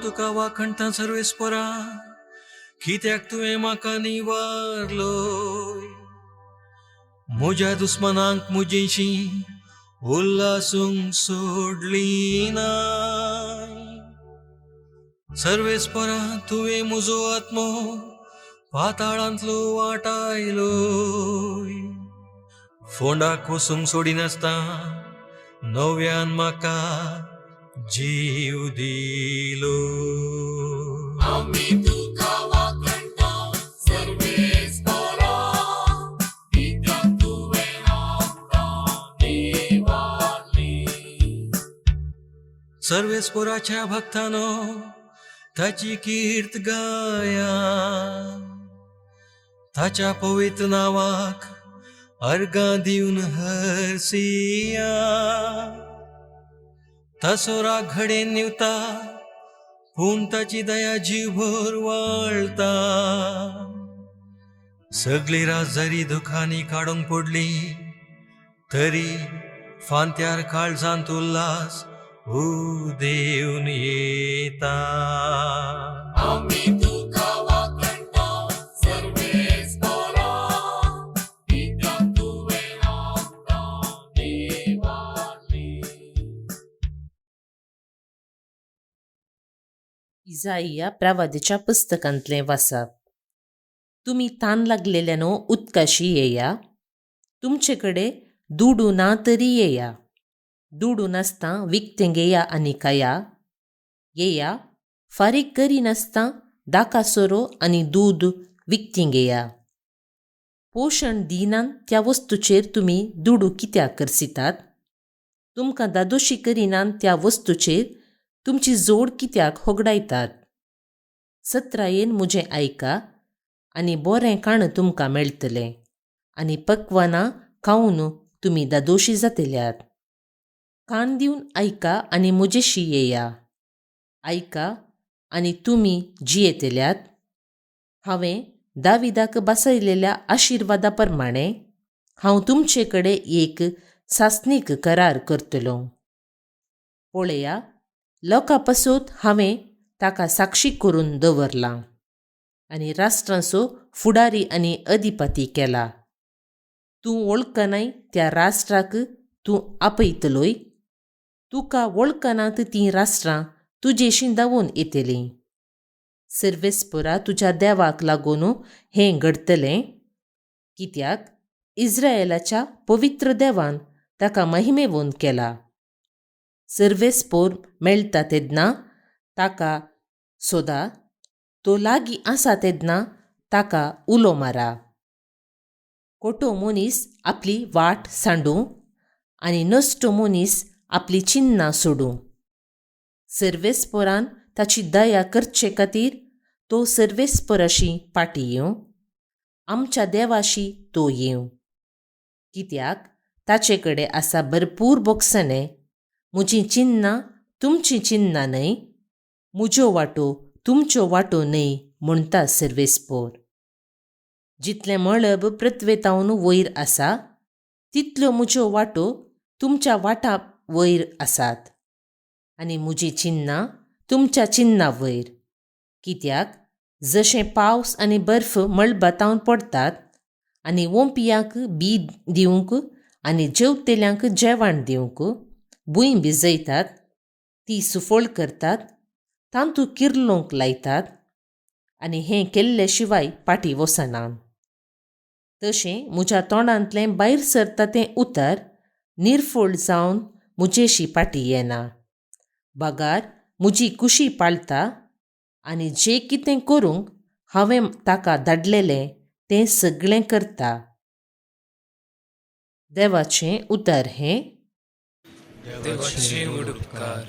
तुका वाखणटा सर्वेस्परा, कित्याक तुवें म्हाका निवारलोय. म्हज्या दुस्मनांक म्हजेशी उल्हासूंक सोडली नाय. सर्वेस्परा तुवें म्हजो आत्मो पाताळांतलो वाटायलोय. फोंडाक वसूंक सोडिनासता नव्यान म्हाका जीव दिलो. आमी तुका वाखणटा सर्वेस्परा, कित्याक तुवें आमकां निवारली. सर्वेस्पराच्या भक्तानो ताची कीर्त गाया. ताच्या पवित्र नावाक अर्गां दिवन हरसिया. ताचो राग घडेन निवता, पूण ताची दया जीवभर वाळटा. सगळी राजधारी दुखांनी काडूंक पडली, तरी फांत्यार काळजांत उल्हास उदेवन येता. आमी तुका वाखणटा सर्वेस्परा, कित्याक तुवें आमकां निवारली. इजाइया प्रवादीच्या पुस्तकांतलें वाचप. तुमी तान लागलेल्यानो उदकाशी येया, तुमचे कडेन दुडू ना तरी येया. दुडू नासता विकतें घेया आनी खाया. येया, फारीक करी नासता दाका सोरो आनी दूद विकतीं घेया. पोशण दिनान त्या वस्तूचेर तुमी दुडू कित्याक करसितात? तुमकां दादोशी करिनान त्या वस्तूचेर तुमची जोड कित्याक होगडायतात? सत्रायेन म्हजें आयका आनी बरें खाण तुमकां मेळटलें, आनी पक्वाना खावन तुमी दादोशी जातल्यात. कान दिवन आयका आनी म्हजेशी येया. आयका आनी तुमी जियेतल्यात. हांवें दाविदाक बसयलेल्या आशिर्वादा प्रमाणें हांव तुमचे कडेन एक सासणीक करार करतलो. पळया, लोकां पासत हांवें ताका साक्षी करून दवरलां आनी राष्ट्रांचो फुडारी आनी अधिपती केला. तूं वळखनाय त्या राष्ट्राक तूं आपयतलोय. तुका वळखनात तीं राष्ट्रां तुजेशी धांवून येतलीं. सर्वेस्परा तुज्या देवाक लागून हें घडतलें, कित्याक इस्रायेलाच्या पवित्र देवान ताका महिमेवून केला. सर्वेस्पोर मेळटा तेन्ना ताका सोदा, तो लागीं आसा तेन्ना ताका उलो मारा. खोटो मनीस आपली वाट सांडूं आनी नश्टो मनीस आपली चिन्नां सोडूं. सर्वेस्परान ताची दया करचे खातीर तो सर्वेस्पराशी पाटी येवं. आमच्या देवाशी तो येवं, कित्याक ताचे कडेन आसा भरपूर बोगसणे. म्हजीं चिन्नां तुमचीं चिन्नां न्हय, म्हज्यो वाटो तुमच्यो वाटो न्हय म्हणटा सर्वेस्पोर. जितलें मळब पृथ्वेतावन वयर आसा, तितल्यो म्हज्यो वाटो तुमच्या वाटा वयर आसात, आनी म्हजीं चिन्नां तुमच्या चिन्नां वयर. कित्याक जशें पावस आनी बर्फ मळबातावन पडटात आनी ओंपियांक बी दिवंक आनी जेवतेल्यांक जेवण दिवंक भूंय भिजयतात, ती सुफळ करतात, तांतू किर्लोंक लायतात, आनी हें केल्ले शिवाय पाटी वसनात. तशें म्हज्या तोंडांतलें भायर सरता तें उतर निर्फळ जावन म्हजेशी पाटी येना. बागार म्हजी कुशी पाळटा आनी जें कितें करूंक हांवें ताका धाडलेलें तें सगळें करता. देवाचें उतर हें. देवाचे उपकार.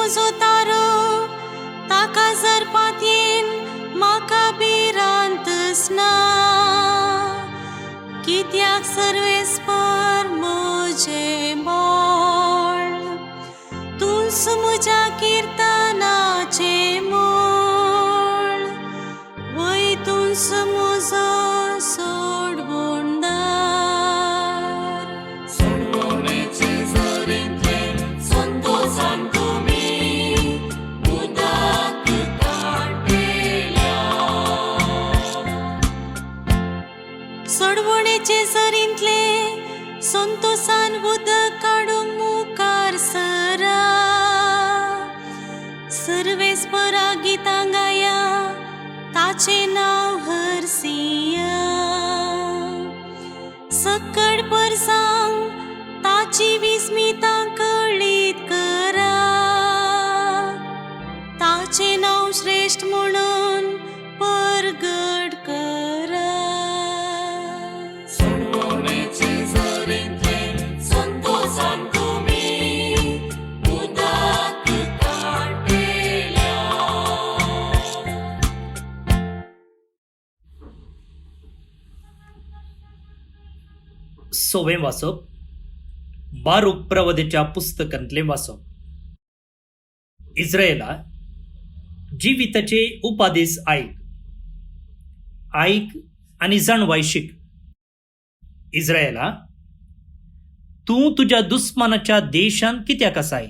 म्हजो तारो ताका जर पातयेन म्हाका भिरांतच ना कित्याक सर्वेस्पर म्हजें बोळ तूंच म्हज्या किर्तनाचें मोळ वय तूंच म्हजो सोडवोंडार सोडवणेचे झरींतले संतोषान तुमी उदक काडलेल्या सोडवणेचे झरींतले संतोषान उदक काडूंक मुखार सरा सर्वेस्परा गितां गाया ताचें नांव हरसिया सकट परसांग ताची विस्मितां कळीत करा ताचें नांव श्रेष्ठ म्हणून परगट करा सोडवणेचे झरींतले संतोषान तुमी उदक काडलेल्या सोवें वाचप बारूक प्रवदेच्या पुस्तकांतलें वाचप इस्रायेला जिविताचे उपादेश आयक आनी जाणवाय शीक इस्रायेला तूं तुज्या दुस्मानाच्या देशांत कित्याक आसाय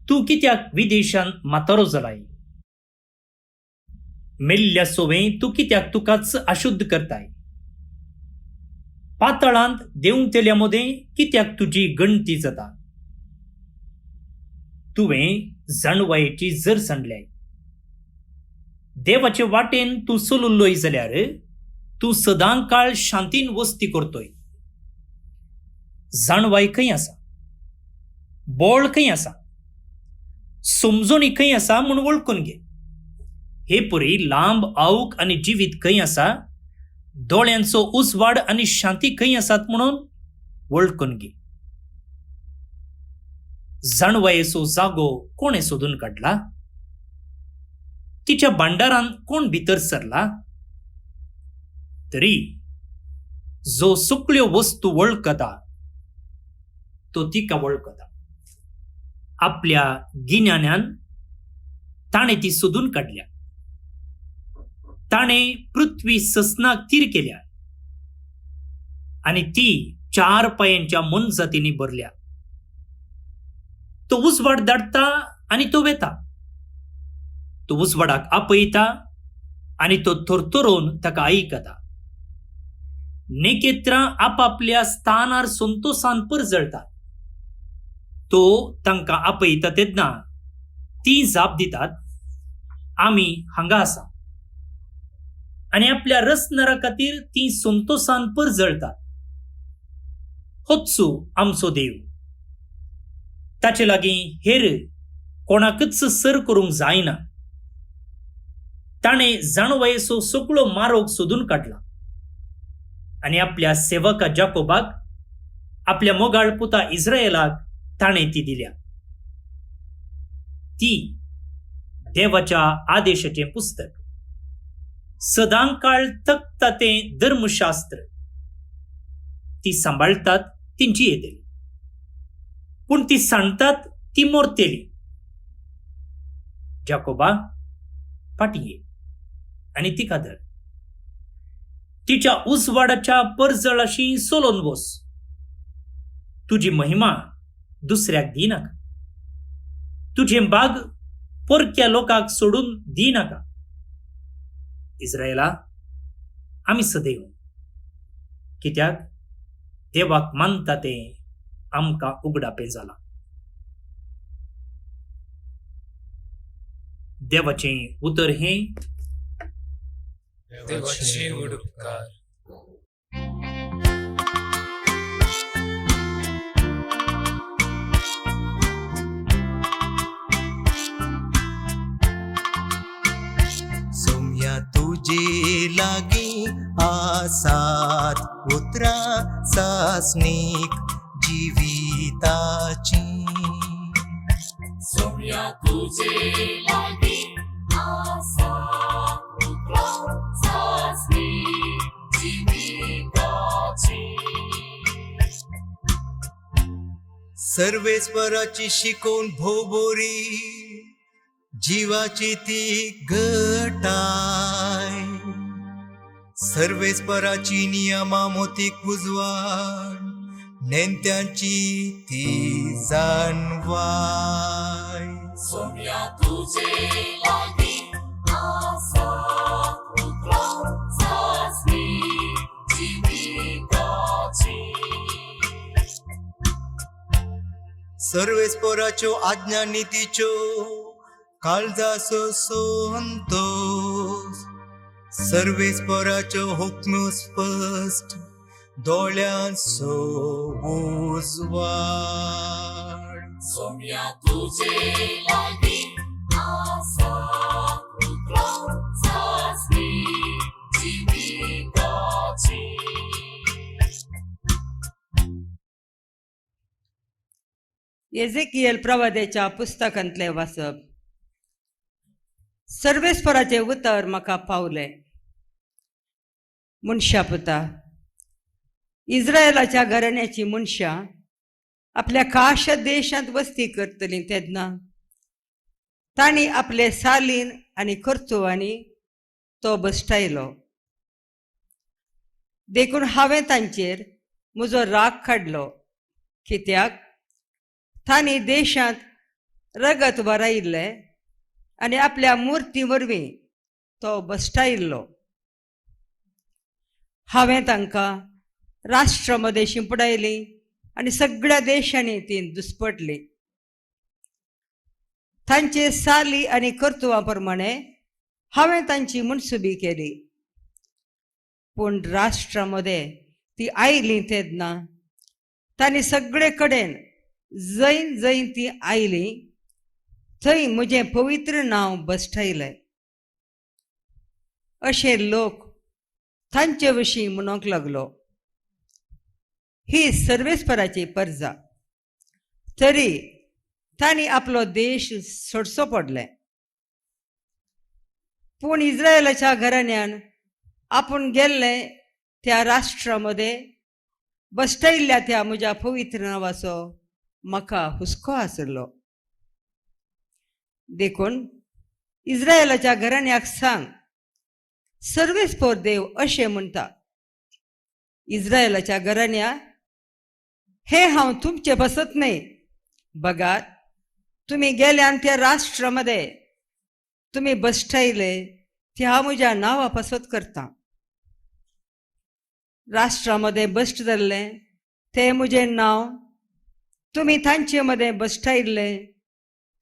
तूं कित्याक विदेशांत म्हातारो जालाय मेल्ल्या सोवें तूं कित्याक तुकाच अशुद्ध करताय पातळांत देंवतेल्या मदें कित्याक तुजी गणती जाता तुवें जाणवायेची जर सांडल्याय देवाचे वाटेन तूं चलुल्लोय जाल्यार तूं सदां काळ शांतीन वस्ती करतोय जाणवाय खंय आसा बोळ खंय आसा समजणी खंय आसा म्हूण वळखून घे हे परी लांब आवक आनी जिवीत खंय आसा दोळ्यांचो उसवाड आनी शांती खंय आसात म्हणून वळखून घे जाणवायेचो जागो कोणे सोदून काडला तिच्या भांडारांत कोण भितर सरला तरी जो सुकल्यो वस्तू वळखता तो तिका वळखता आपल्या गिन्यान्यान ताणे ती सोदून काडल्या ताणे पृथ्वी ससनाक तीर केल्या आणि ती 4 पायांच्या मनजातींनी भरल्या तो उसवाड धाडटा आणि तो वेता तो उसवाडाक आपयता आणि तो थरथरोवन ताका आयकता नेकेत्रां आपापल्या स्थानार संतोषान परजळतात तो तांकां आपयता तेन्ना ती जाप दितात आमी हांगा आसा आणि आपल्या रसनारा खातीर ती संतोषान परजळतात होत्सू आमचो देव ताचे लागीं हेर कोणाकच सर करूंक जायना ताणे जाणवायेचो सगळो मारोग सोदून काडला आणि आपल्या सेवका जाकोबाक आपल्या मोगाळ पुता इस्रायेलाक ताणे ती दिल्या ती देवाच्या आदेशाचे पुस्तक सदांकाळ तकता तें धर्मशास्त्र ती सांबाळतात तिंची येतली पूण ती सांडतात ती मोरतेली जाकोबा फाटी आणि तिका धर तिच्या उसवाडाच्या परजळाशी सोलोन वस तुझी महिमा दुसऱ्याक दिनाका तुझे बाग परक्या लोकांक सोडून दिनाका इस्रायेला आमी सदैव कित्याक देवाक मानता तें आमकां उगडापें जाला देवाचें उतर हें देवाचे उपकार सोम्या तुझे लागी आसात उतरा सासनीक जिविताची सोम्या तुझे लागी आसा पुत्रा चाचणी जीविताची सर्वेस्पराची शिकवण भोबोरी जीवाची ती घटाय सर्वेस्पराची नियमा मोतीक उजवाड नेत्यांची ती जाणवाय सोम्या तुझे लागी आसा पुत्रा चाचणी जीविताची सर्वेस्पराच्यो आज्ञा नीतीच्यो काळजाचो संतोष सर्वेस्पराच्यो हुक्म स्पष्ट दोळ्यांचो उजवाड सोम्या तुझे लागी आसा पुत्रा चाचणी जीविताची एझेकियल प्रवादेच्या पुस्तकांतले वाचप. सर्वेस्पराचे उतर म्हाका पावले. मनशा पुता, इस्रायलाच्या घराण्याची मनशां आपल्या काश देशांत वस्ती करतली तेन्ना तांणी आपले सालीन आनी कर्तुवांनी तो बसटायलो. देखून हांवें तांचेर म्हजो राग काडलो, कित्याक तांणी देशांत रगत भरायिल्ले आनी आपल्या मुर्ती वरवीं तो बसटायिल्लो. हांवें तांकां राष्ट्रामध्ये शिंपडायली आनी सगळ्या देशांनी ती दुस्पटली. तांचे साली आनी कर्तुवां प्रमाणे हांवें तांची मनसुबी केली. पूण राष्ट्रामध्ये ती आयली तेन्ना तांणी सगळे कडेन जैन जैन ती आयली थंय म्हजें पवित्र नांव बसटायलें. अशे लोक तांचे विशीं म्हणूंक लागलो, ही सर्वेस्पराची परजा. तरी तांणी आपलो देश सोडचो पडलें. पूण इस्रायलाच्या घराण्यान आपूण गेल्ले त्या राष्ट्रामध्ये बसटायिल्ल्या त्या म्हज्या पवित्र नांवाचो म्हाका हुस्को आसलो. देखून इस्रायलाच्या घराण्याक सांग, सर्वेस्पर देव अशें म्हणटा, इस्रायलाच्या घराण्या, हे हांव तुमचे बसत नाही. बघात, तुम्ही गेल्यान त्या राष्ट्रामध्ये तुम्ही बसटायले ते हांव म्हज्या नांवा पासत करता. राष्ट्रामध्ये बश्ट जाल्ले ते म्हजें नांव तुम्ही तांचे मदें बसटायिल्ले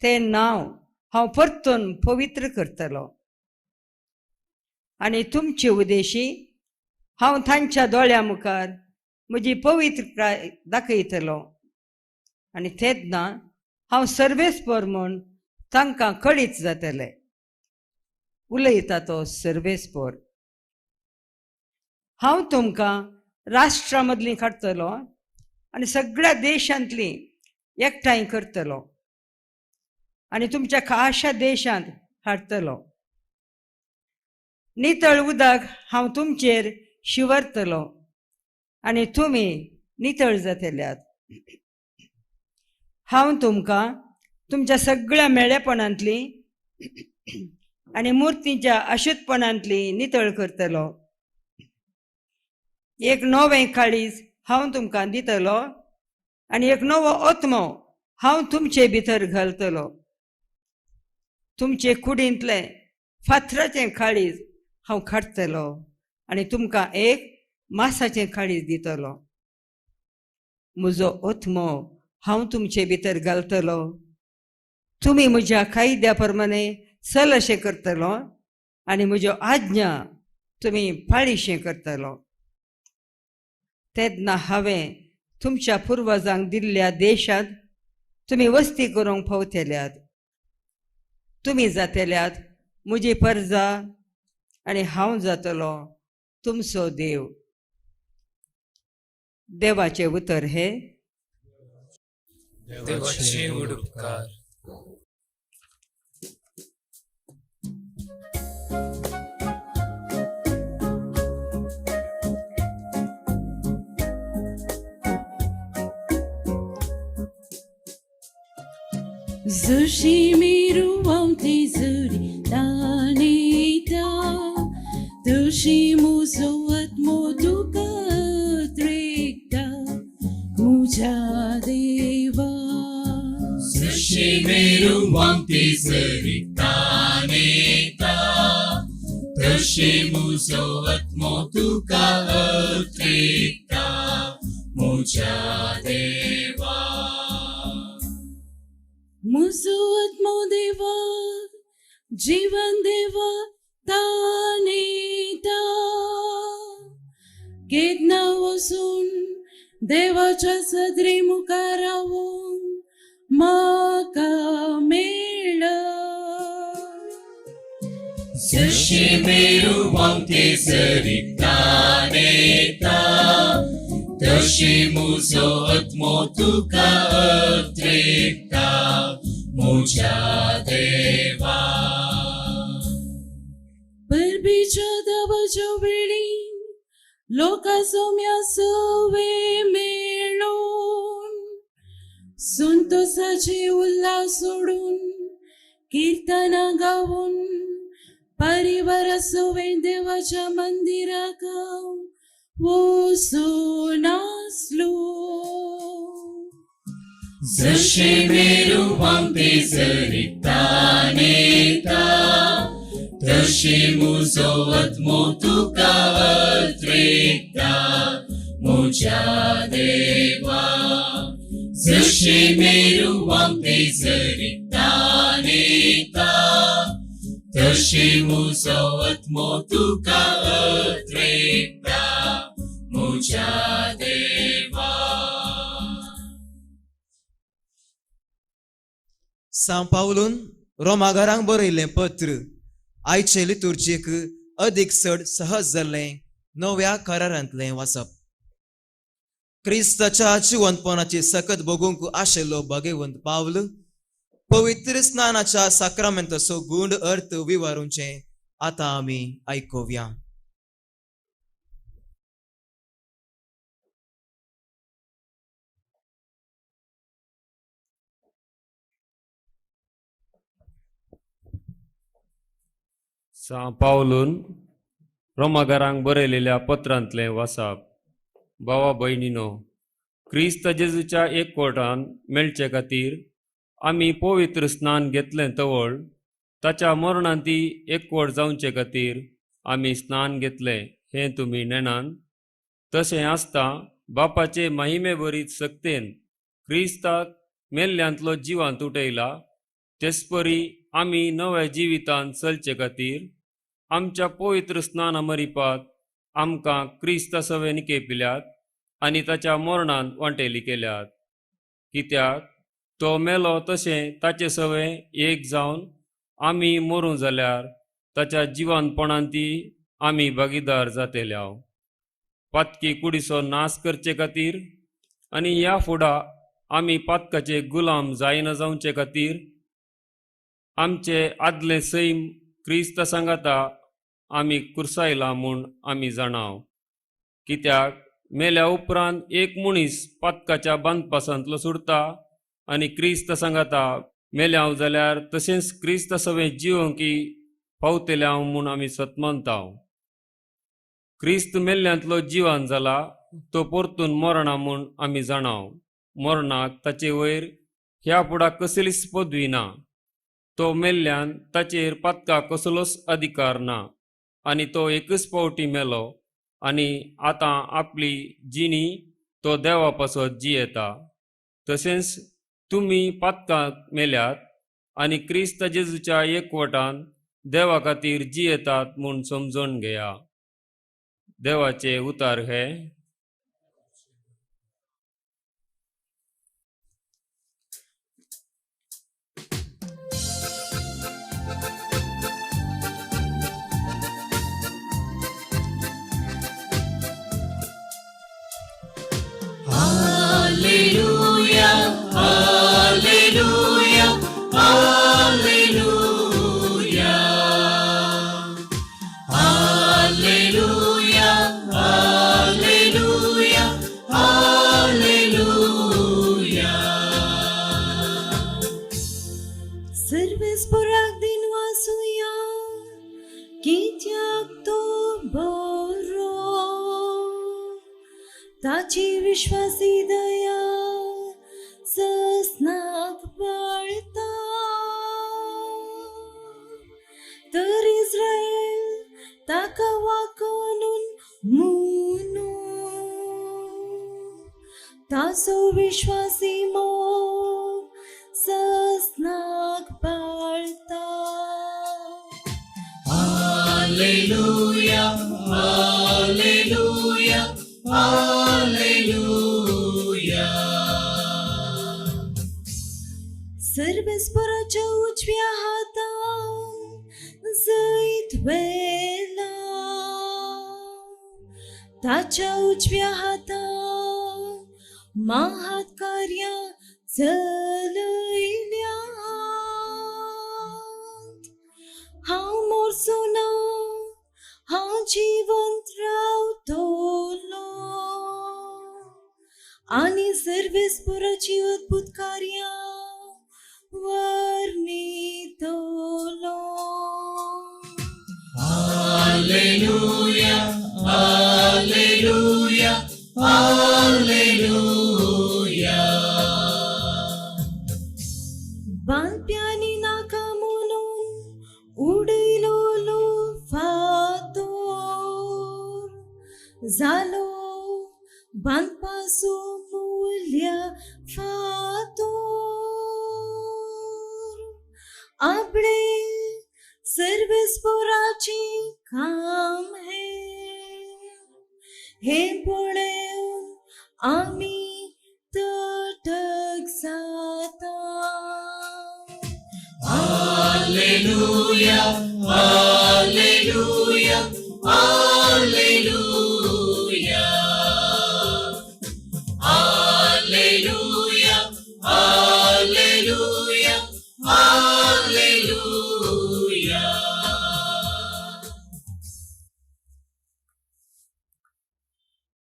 ते नांव हांव परतून पवित्र करतलो. आनी तुमचे उदेशी हांव तांच्या दोळ्या मुखार म्हजी पवित्रकाय दाखयतलो. आनी तेन्ना हांव सर्वेस्पर म्हूण तांकां कळीत जातलें. उलयता तो सर्वेस्पर. हांव तुमकां राष्ट्रा मदलीं काडटलो आनी सगळ्या देशांतली एकठांय करतलो आनी तुमच्या खाशा देशांत हाडटलो. नितळ उदक हांव तुमचेर शिवरतलो आनी तुमी नितळ जातल्यात. हांव तुमकां तुमच्या सगळ्या मेळेपणांतली आनी मुर्तीच्या अशुद्धपणांतली नितळ करतलो. एक नवें काळीज हांव तुमकां दितलो आनी एक नवो आत्मो हांव तुमचे भितर घालतलो. तुमचे कुडींतले फातराचें काळीज हांव काडटलो आनी तुमकां एक मासाचें काळीज दितलो. म्हजो आत्मो हांव तुमचे भितर घालतलो. तुमी म्हज्या कायद्या प्रमाणे चलशें करतलो आनी म्हज्यो आज्ञा तुमी पाळीशें करतलो. तेन्ना हांवें तुमच्या पुर्वजांक दिल्ल्या देशांत तुमी वस्ती करूंक पावतल्यात. तुमी जातल्यात म्हजी परजा आनी हांव जातलो तुमचो देव. देवाचें उतर हे देवाचे उपकार. Zushi miru te zuri tanita Dushi muso at motuka trikta Muja deva Sushimeru Wanti Sarita Tashimuso at Motuka Atrikta Muja Deva Muso at modeva Jivan deva tanita Kedna wasun देवाच्या सदरी मुखारावून माका मेळ Sushimeru Wanti Sarita Tashimuso at Motuka Atrikta Muja Deva परबीच्या दाबाच्या वेळी लोका सोम्या सवे मेळून संतोषाचे उल्हास सोडून कीर्तना गावून परिवार सोवे देवाच्या मंदिराक वचून नाचलो Sushimeru Wanti Sarita Tashimuso at Motuka Atrikta Muja Deva Sushimeru Wanti Sarita Tashimuso at Motuka Atrikta Muja Deva São Paulun रोमाघरांक बरयल्लें पत्र आयचे लितुर्जीक अदीक चड सहज जाल्लें नव्या करारांतलें वाचप. क्रिस्ताच्या जिवंतपणाची सकत बगूंक आशिल्लो भगवंत पावल पवित्र स्नानाच्या साक्रामेंताचो गूढ अर्थ विवरूंचे आतां आमी आयकुया. São Paulun रोमाघरांक बरयलेल्या पत्रांतलें वाचप. भावा भयणीनो, क्रिस्त जेजूच्या एकवटान मेळचे खातीर आमी पवित्र स्नान घेतलें तवळ ताच्या मरणांती एकवट जावचे खातीर आमी स्नान घेतलें हें तुमी नेनान. तशें आसता बापाचे महिमे बरीत सक्तेन क्रिस्ताक मेल्ल्यांतलो जिवांत उठयला, तेचपरी आमी नव्या जिवितांत चलचे खातीर आमच्या पवित्र स्नाना मरिपात आमकां क्रिस्ता सवेन केपिल्यात आनी ताच्या मरणांत वांटेली केल्यात. कित्याक तो मेलो तशें ताचे सवे एक जावन आमी मरूं जाल्यार ताच्या जिवंतपणांती आमी भागीदार जातेल्याव. पातकी कुडीचो नाश करचे खातीर आनी ह्या फुडां आमी पातकाचे गुलाम जायना जावचे खातीर आमचे आदले सैम क्रिस्ता सांगाता आमी कुरसायला म्हूण आमी जाणाव. कित्याक मेल्या उपरांत एक मनीस पातकाच्या बांदपासांतलो सुरता आनी क्रिस्त सांगाता मेल्याव जाल्यार तशेंच क्रिस्त सवे जिवंकी पावतल्याव म्हूण आमी सतमंताव. क्रिस्त मेल्ल्यांतलो जिवान जाला तो परतून मरणा म्हूण आमी जाणाव. मरणाक ताचे वयर ह्या फुडां कसलीच पदवी ना. तो मेल्ल्यान ताचेर पातकाक कसलोच अधिकार ना आनी तो एकच पावटी मेलो आनी आतां आपली जिणी तो देवा पासत जियेता. तशेंच तुमी पातकाक मेल्यात आनी क्रिस्त जेजूच्या एकवटान देवा खातीर जियेतात म्हूण समजून घेया. देवाचे उतार हे. Hallelujah, hallelujah, hallelujah. ताची विश्वासी दया सस्नाक पाळता तर इस्रायल ताका वाकून म्हणू ताचो विश्वासी मोग सस्नाक पाळता. Hallelujah, hallelujah, hallelujah. सर्वेस्पराच्या उजव्या हातान जैत वेला ताच्या उजव्या हातान महात कार्या चलयल्या. हांव मोरसुना हांव जिवंत रावतलो आनी सर्वेस्पराची अद्भुत कार्यां वर्णितलो. Hallelujah, hallelujah, hallelujah. बांदप्यांनी नाका म्हणून उडयलो फातोर जालो बांदपाचो मूल्या फातोर. आपणे सर्वेस्पराची काम हे पळोवन आमी तटक जाता. Hallelujah, hallelujah, hallelujah. Hallelujah, hallelujah, hallelujah.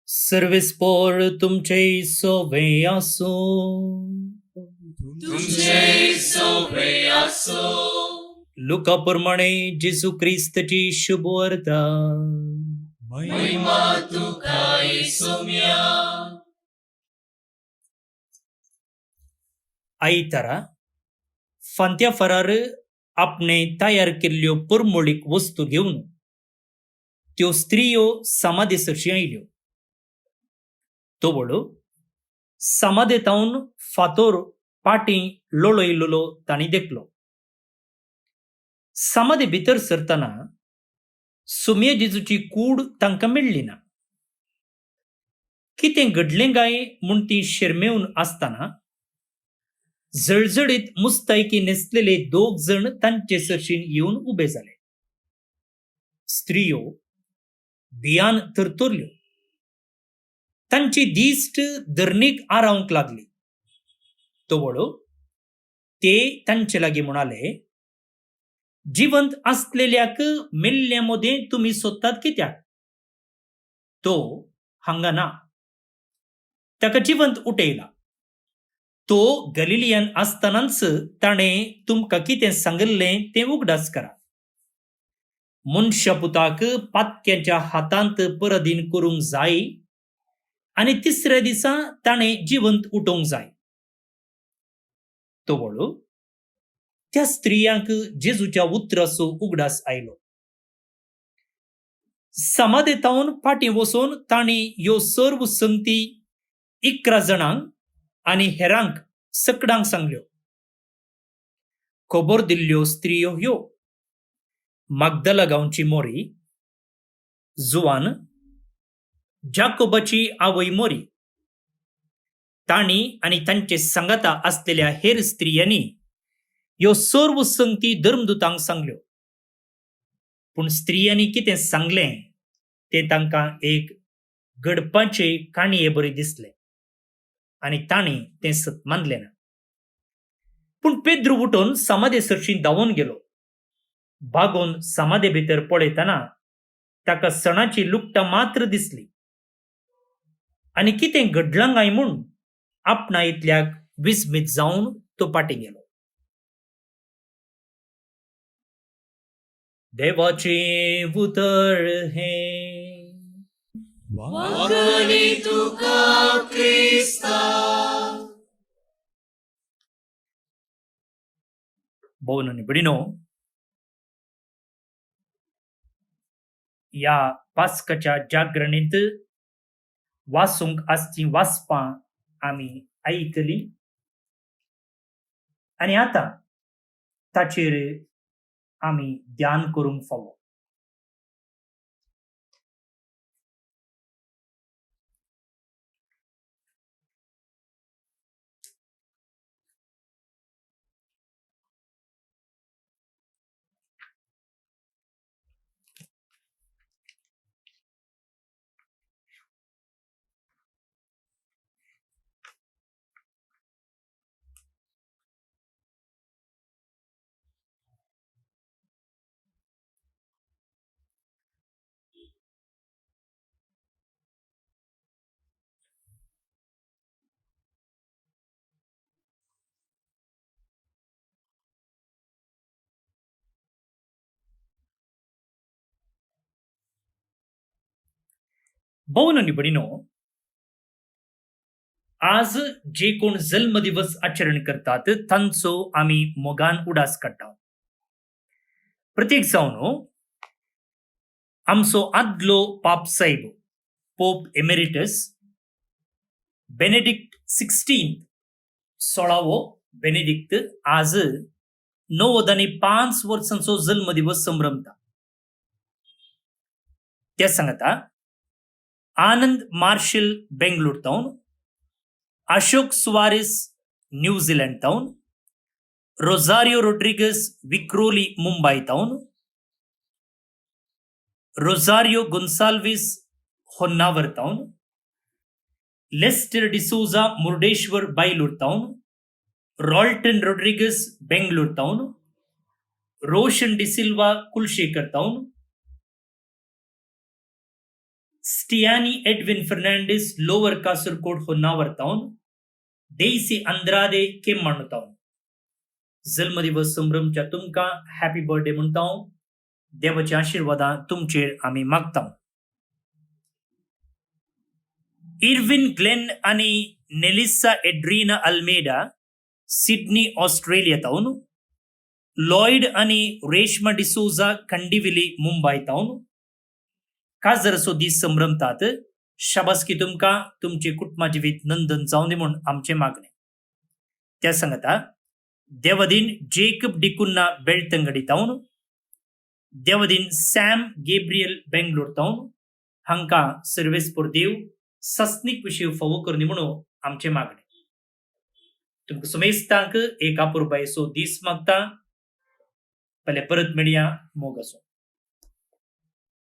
सर्वेस्पोर तुमचे सोवे आसो. तुमचे सोवे आसो. लुका प्रमाणे जेजू ख्रिस्ताची शुभ वार्ता. महिमा तुका येसुम्या. आयतारा फांत्या फरार आपणे तयार केल्ल्यो पुरमोळीक वस्तू घेवन त्यो स्त्रियो समाधेसरशी आयल्यो. तो वळो समाधेतावन फातोर पाटी लोळयल्लो तांणी देखलो. समाधे भितर सरतना सुमये जेजूची कूड तांकां मेळ्ळी ना. कितें घडलें काय म्हूण ती शिरमेवन आसतना जळजळीत मुस्तायकी न्हेसलेले 2 जण तांचे सरशीन येवन उबे जाले. स्त्रियो भियान तरतरल्यो. तांची दिश्ट धरणीक आरावंक लागली. तो वळो ते तांचे लागीं म्हणाले, जिवंत आसलेल्याक मेल्ल्या मोदें तुमी सोदतात कित्याक? तो हांगा ना, ताका जिवंत उठयला. तो गलिलियान आसतनाच ताणें तुमकां कितें सांगल्लें तें उगडास करा. मनशा पुताक पातक्याच्या हातांत परधीन करूंक जाय आनी 3ऱ्या दिसा ताणें जिवंत उठोवंक जाय. तो वळो त्या स्त्रियांक जेजूच्या उतराचो उगडास आयलो. समाधेतावन फाटीं वचोन तांणी ह्यो सर्व संगती 11 जाणांक आनी हेरांक सकडांक सांगल्यो. खबर दिल्ल्यो स्त्रियो ह्यो: मागदला गांवची मोरी, जुआन, जाकोबाची आवय मोरी. तांणी आनी तांचे सांगाता आसलेल्या हेर स्त्रियांनी ह्यो सर्व संगती धर्मदूतांक सांगल्यो. पूण स्त्रियांनी कितें सांगलें तें तांकां एक घडपाचे काणये बरी दिसलें आनी तांणी तें सत मानलें ना. पूण पेद्रू उठोन समाधेसरशीं धांवून गेलो. भागोवन समाधे भितर पळयतना ताका सणाची लुगटां मात्र दिसली आनी कितें घडलां काय म्हूण आपणा इतल्याक विस्मीत जावन तो पाटी गेलो. देवाचे उतर हे. वखणी तुका क्रिस्ता भवन आणि भयणीनो, या पास्कच्या जागरणेंत वासूंक आसची वाचपां आमी आयकली आनी आतां ताचेर आमी ध्यान करूंक फावो. भवन आणि भयणीनो, आज जे कोण जल्मदिवस आचरण करतात तांचो आमी मोगान उडास काडटा. प्रत्येक जावन आमचो आदलो पाप साहेब पोप एमेरिटस बेनेडिक्ट 16 बेनेडिक्ट आज 95 वर्सांचो जल्मदिवस संभ्रमता. ते सांगता आनंद मार्शल बेंगलोर तावन, अशोक सुवारिस न्यूझीलैंड तावन, रोजारियो रोड्रिगस विक्रोली मुंबई तावन, रोजारियो गोन्साल्विस होन्नावर तावन, लेस्टर डिसोजा मुर्डेश्वर बायलूर तावन, रॉल्टन रोड्रिगस बेंगलोर तावन, रोशन डिसिल्वा कुलशेखर तावन, स्टियानी एडविन फर्नांडिस लोअर कासरकोड होन्नावर तावन, देसी अंद्रादे केम्माणू तावन. जल्मदिवस संभ्रमच्या तुमकां हॅपी बर्थडे म्हणटा. देवाची आशीर्वादां तुमचेर आमी मागता. इरविन ग्लेन आणि नेलिसा एड्रिना अल्मेडा सिडनी ऑस्ट्रेलिया तावन, लॉयड आणि रेशमा डिसोजा खंडिविली मुंबई तावन काजरसो दीस संभ्रमतात. शाबासकी तुमकां, तुमचे कुटुंबा जिवीत नंदन जावं दी म्हूण आमचे मागणे. त्या सांगता देवदीन Jacob D'Cunha बेळतंगडी तावन, देवदीन Sam Gabriel Bangalore तावन हांकां सर्वेस्पर देव सस्नीक विशीं फावो करनी म्हणून आमचे मागणे. तुमकां सुमेस्तांक एक अपुरबायेचो दीस मागता. पहिले परत मेळया. मोग आसूं.